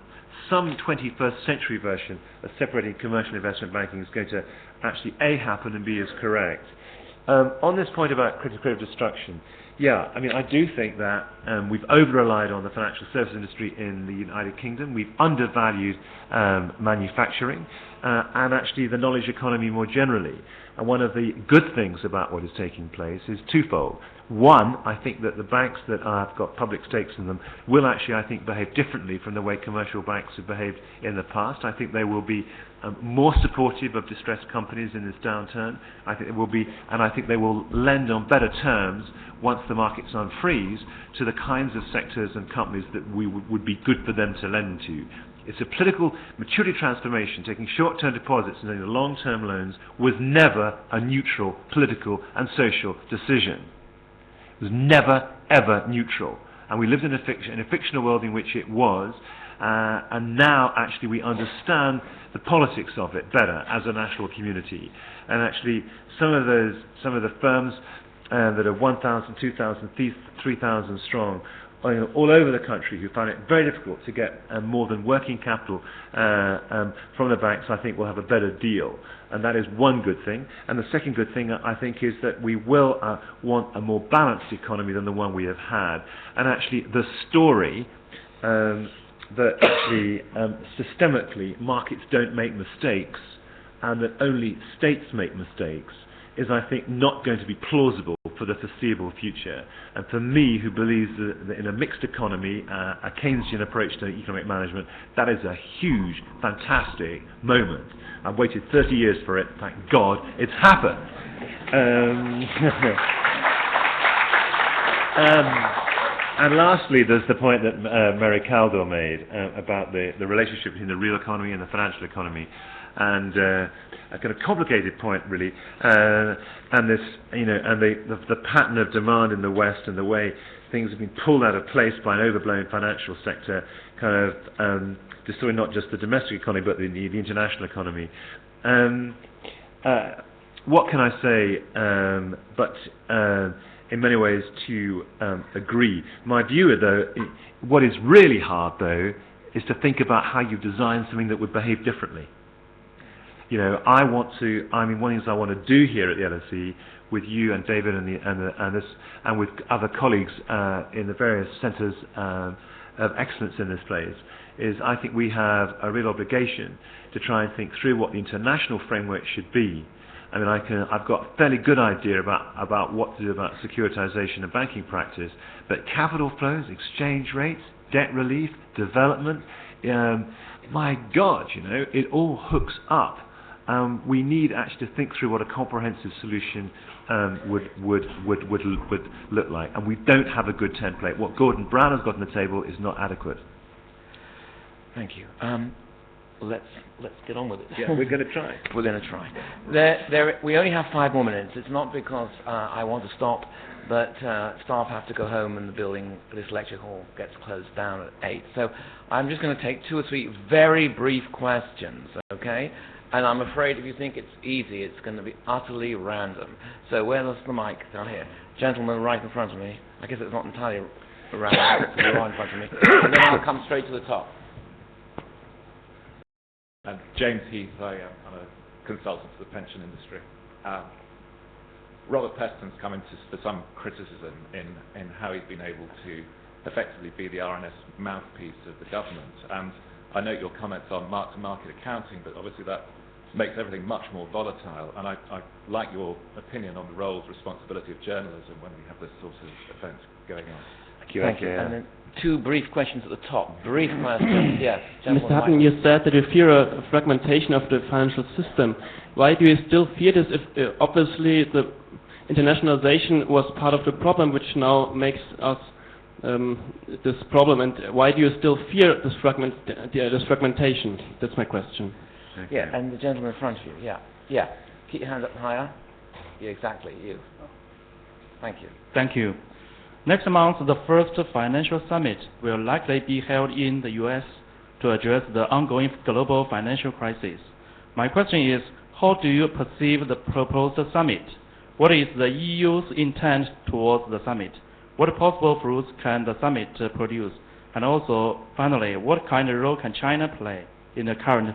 some 21st century version of separating commercial investment banking is going to actually happen and be as correct. On this point about creative destruction, I do think that we've over-relied on the financial services industry in the United Kingdom. We've undervalued manufacturing and actually the knowledge economy more generally. And one of the good things about what is taking place is twofold. One, I think that the banks that have got public stakes in them will actually, I think, behave differently from the way commercial banks have behaved in the past. I think they will be more supportive of distressed companies in this downturn. I think they will lend on better terms once the markets unfreeze to the kinds of sectors and companies that would be good for them to lend to. It's a political maturity transformation. Taking short-term deposits and taking long-term loans was never a neutral political and social decision. It was never, ever neutral. And we lived in a fictional world in which it was, and now actually we understand the politics of it better as a national community. And actually some of the firms that are 1,000, 2,000, 3,000 strong all over the country who found it very difficult to get more than working capital from the banks, I think will have a better deal. And that is one good thing. And the second good thing, I think, is that we will want a more balanced economy than the one we have had. And actually the story that actually systemically markets don't make mistakes and that only states make mistakes is, I think, not going to be plausible for the foreseeable future. And for me, who believes that in a mixed economy, a Keynesian approach to economic management, that is a huge, fantastic moment. I've waited 30 years for it. Thank God it's happened. And lastly, there's the point that Mary Caldor made about the relationship between the real economy and the financial economy, and a kind of complicated point, really. And this, and the pattern of demand in the West and the way things have been pulled out of place by an overblown financial sector, kind of destroying not just the domestic economy but the international economy. What can I say? But in many ways to agree. My view, though, what is really hard, though, is to think about how you design something that would behave differently. One of the things I want to do here at the LSE with you and David and with other colleagues in the various centres of excellence in this place is I think we have a real obligation to try and think through what the international framework should be. I mean, I've got a fairly good idea about what to do about securitization and banking practice, but capital flows, exchange rates, debt relief, development, my God, it all hooks up. We need actually to think through what a comprehensive solution would look like, and we don't have a good template. What Gordon Brown has got on the table is not adequate. Thank you. Let's get on with it. Yeah, we're going to try. We're going to try. We only have 5 more minutes. It's not because I want to stop, but staff have to go home and the building, this lecture hall, gets closed down at 8. So I'm just going to take 2 or 3 very brief questions, okay? And I'm afraid if you think it's easy, it's going to be utterly random. So where's the mic? Down here. Gentleman right in front of me. I guess it's not entirely random. It's right in front of me. And then I'll come straight to the top. James Heath, I'm a consultant to the pension industry. Robert Peston's come into for some criticism in how he's been able to effectively be the RNS mouthpiece of the government. And I note your comments on mark-to-market accounting, but obviously that makes everything much more volatile. And I like your opinion on the roles, responsibility of journalism when we have this sort of event going on. Thank you. And then 2 brief questions at the top. Brief questions, yes. Mr. Hutton, you said that you fear a fragmentation of the financial system. Why do you still fear this if obviously the internationalization was part of the problem which now makes us this problem, and why do you still fear this fragmentation? That's my question. Yeah, and the gentleman in front of you, yeah. Keep your hand up higher. Yeah, exactly, you. Thank you. Thank you. Next month, the first financial summit will likely be held in the U.S. to address the ongoing global financial crisis. My question is, how do you perceive the proposed summit? What is the EU's intent towards the summit? What possible fruits can the summit produce? And also, finally, what kind of role can China play in the current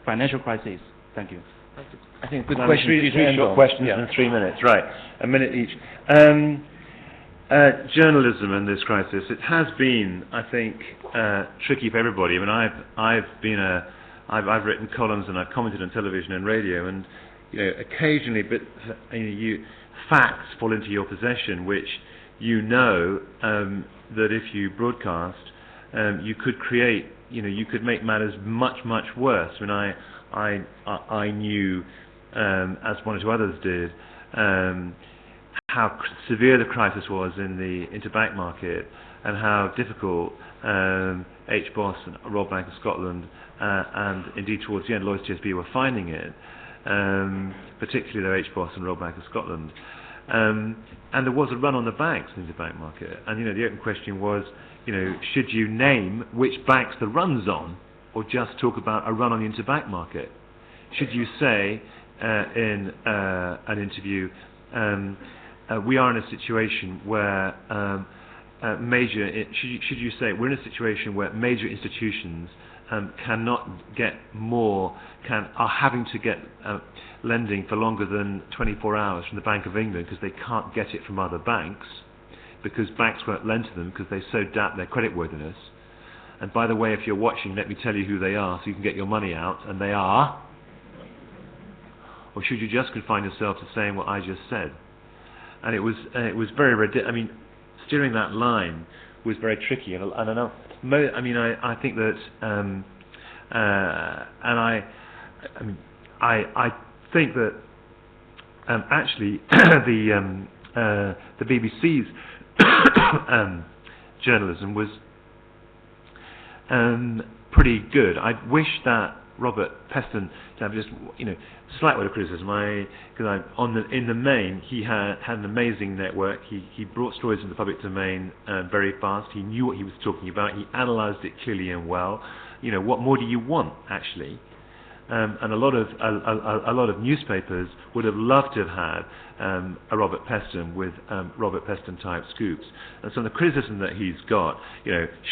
financial crisis? Thank you. I think good question. 3 short questions in 3 minutes. Right, a minute each. Journalism in this crisis, it has been, I think, tricky for everybody. I mean, I've written columns and I've commented on television and radio, and occasionally, facts fall into your possession, which that if you broadcast, you could create, you could make matters much worse. I mean, I knew, as 1 or 2 others did, how severe the crisis was in the interbank market and how difficult HBOS and Royal Bank of Scotland and indeed towards the end Lloyds TSB were finding it, particularly though HBOS and Royal Bank of Scotland. And there was a run on the banks in the interbank market, and the open question was, should you name which banks the run's on, or just talk about a run on the interbank market? Should you say in an interview, we are in a situation where should you say we're in a situation where major institutions cannot get more, are having to get lending for longer than 24 hours from the Bank of England because they can't get it from other banks, because banks won't lend to them because they so doubt their creditworthiness. And by the way, if you're watching, let me tell you who they are so you can get your money out. And they are... Or should you just confine yourself to saying what I just said? And it was very ridiculous. I mean, steering that line was very tricky. And I know... I think that... I think that actually the BBC's journalism was pretty good. I wish that Robert Peston, to have just slight word of criticism, because in the main he had an amazing network. He brought stories into the public domain very fast. He knew what he was talking about. He analysed it clearly and well. What more do you want, actually? And a lot of newspapers would have loved to have had a Robert Peston with Robert Peston type scoops. And so the criticism that he's got,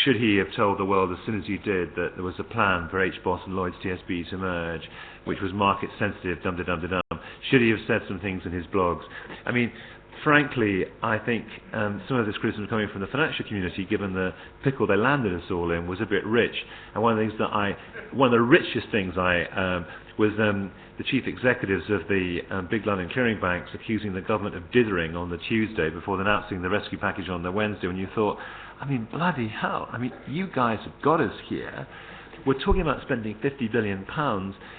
should he have told the world as soon as he did that there was a plan for HBOS and Lloyd's TSB to merge, which was market sensitive, dum-de-dum-de-dum, should he have said some things in his blogs? I mean, frankly, I think some of this criticism coming from the financial community, given the pickle they landed us all in, was a bit rich. And one of the richest things was the chief executives of the big London clearing banks accusing the government of dithering on the Tuesday before announcing the rescue package on the Wednesday. When you thought, I mean, bloody hell! I mean, you guys have got us here. We're talking about spending £50 billion.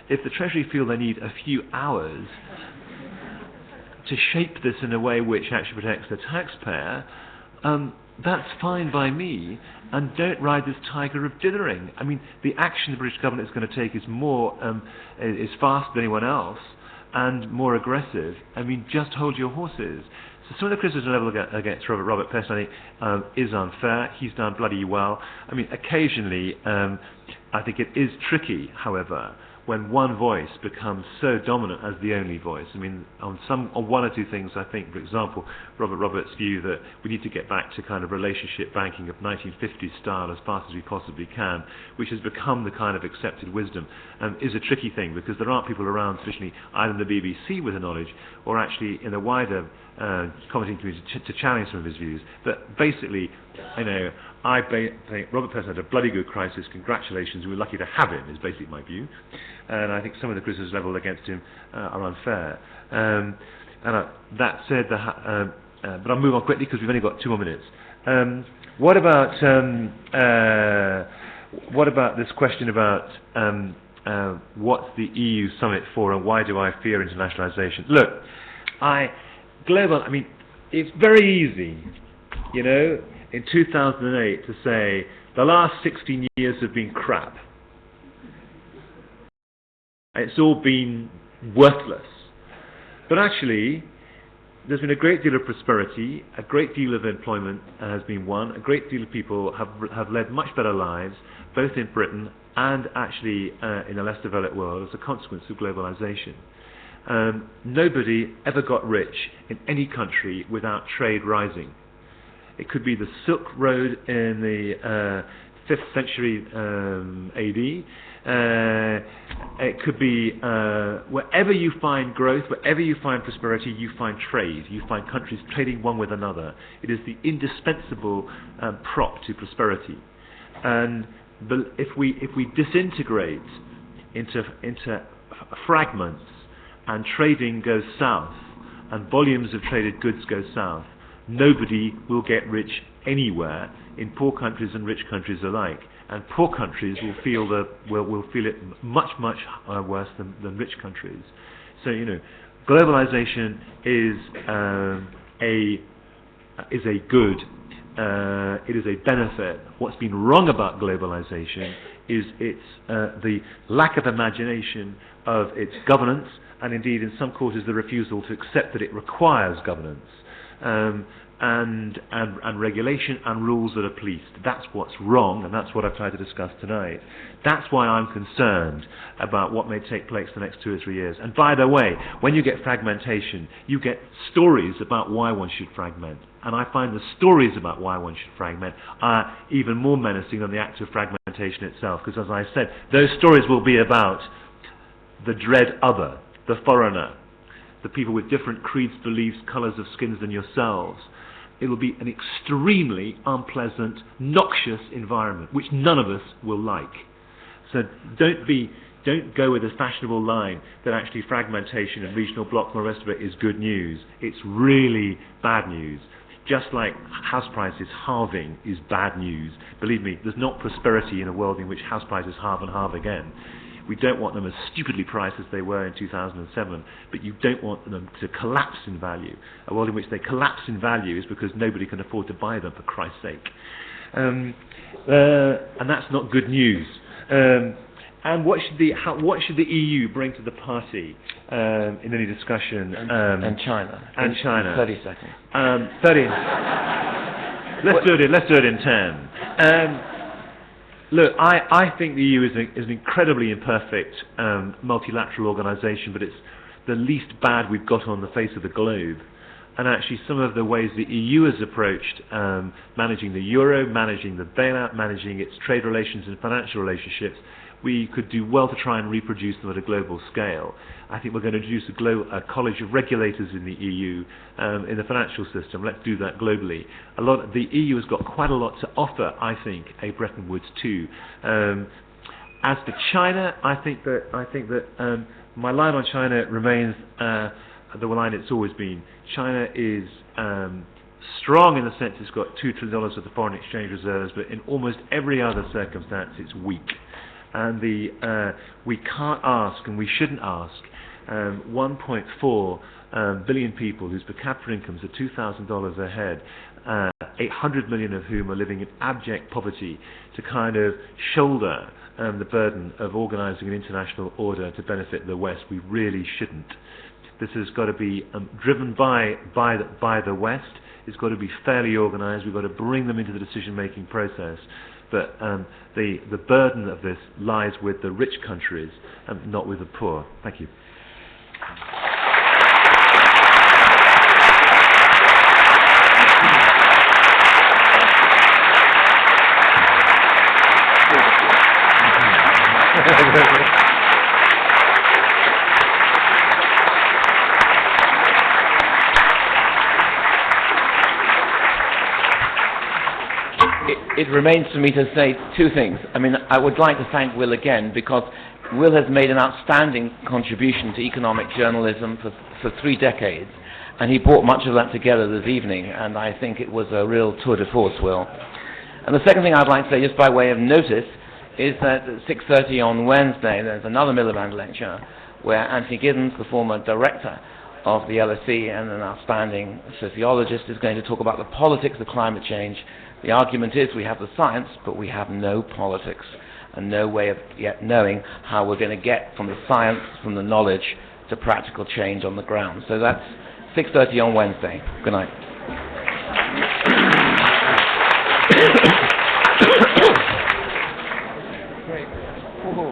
If the Treasury feel they need a few hours to shape this in a way which actually protects the taxpayer, that's fine by me, and don't ride this tiger of dithering. I mean, the action the British government is going to take is is faster than anyone else, and more aggressive. I mean, just hold your horses. So some of the criticism level against Robert Peston, I think, is unfair. He's done bloody well. I mean, occasionally, I think it is tricky, however, when one voice becomes so dominant as the only voice. I mean, on one or two things, I think, for example, Robert's view that we need to get back to kind of relationship banking of 1950s style as fast as we possibly can, which has become the kind of accepted wisdom, is a tricky thing, because there aren't people around sufficiently either in the BBC with the knowledge or actually in the wider commenting community to challenge some of his views. But basically, I think Robert Peston had a bloody good crisis. Congratulations, we were lucky to have him, is basically my view. And I think some of the criticisms levelled against him are unfair. That said, but I'll move on quickly because we've only got 2 more minutes. What about this question about what's the EU summit for and why do I fear internationalisation? Look, it's very easy, in 2008 to say the last 16 years have been crap. It's all been worthless. But actually, there's been a great deal of prosperity, a great deal of employment has been won, a great deal of people have led much better lives, both in Britain and actually in a less developed world as a consequence of globalization. Nobody ever got rich in any country without trade rising. It could be the Silk Road in the 5th century AD. It could be wherever you find growth, wherever you find prosperity, you find trade. You find countries trading one with another. It is the indispensable prop to prosperity. And if we disintegrate into fragments, and trading goes south, and volumes of traded goods go south, nobody will get rich anywhere in poor countries and rich countries alike. And poor countries will feel it much worse than rich countries. So globalization is a good. It is a benefit. What's been wrong about globalization is the lack of imagination of its governance, and indeed in some quarters the refusal to accept that it requires governance. And regulation and rules that are policed. That's what's wrong, and that's what I've tried to discuss tonight. That's why I'm concerned about what may take place the next 2 or 3 years. And by the way, when you get fragmentation, you get stories about why one should fragment. And I find the stories about why one should fragment are even more menacing than the act of fragmentation itself. Because as I said, those stories will be about the dread other, the foreigner, the people with different creeds, beliefs, colours of skins than yourselves. it'll be an extremely unpleasant, noxious environment, which none of us will like. So don't go with a fashionable line that actually fragmentation and regional blocks and the rest of it is good news. It's really bad news. Just like house prices halving is bad news. Believe me, there's not prosperity in a world in which house prices halve and halve again. We don't want them as stupidly priced as they were in 2007, but you don't want them to collapse in value. A world in which they collapse in value is because nobody can afford to buy them, for Christ's sake. And that's not good news. And what should the EU bring to the party in any discussion? And China. And China. 30 seconds. 30. Let's do it in 10. Look, I think the EU is an incredibly imperfect multilateral organisation, but it's the least bad we've got on the face of the globe. And actually, some of the ways the EU has approached managing the euro, managing the bailout, managing its trade relations and financial relationships, we could do well to try and reproduce them at a global scale. I think we're going to introduce a college of regulators in the EU in the financial system. Let's do that globally. The EU has got quite a lot to offer, I think, a Bretton Woods too. As for China, I think that my line on China remains the line it's always been. China is strong in the sense it's got $2 trillion worth of foreign exchange reserves, but in almost every other circumstance it's weak. And we can't ask, and we shouldn't ask, 1.4 billion people whose per capita incomes are $2,000 a head, 800 million of whom are living in abject poverty, to kind of shoulder the burden of organising an international order to benefit the West. We really shouldn't. This has got to be driven by the West. It's got to be fairly organised. We've got to bring them into the decision-making process. But the burden of this lies with the rich countries, not with the poor. Thank you. It remains for me to say two things. I mean, I would like to thank Will again, because Will has made an outstanding contribution to economic journalism for 3 decades, and he brought much of that together this evening, and I think it was a real tour de force, Will. And the second thing I'd like to say, just by way of notice, is that at 6:30 on Wednesday, there's another Miliband lecture where Anthony Giddens, the former director of the LSE and an outstanding sociologist, is going to talk about the politics of climate change. The argument is we have the science, but we have no politics and no way of yet knowing how we're going to get from the science, from the knowledge, to practical change on the ground. So that's 6:30 on Wednesday. Good night.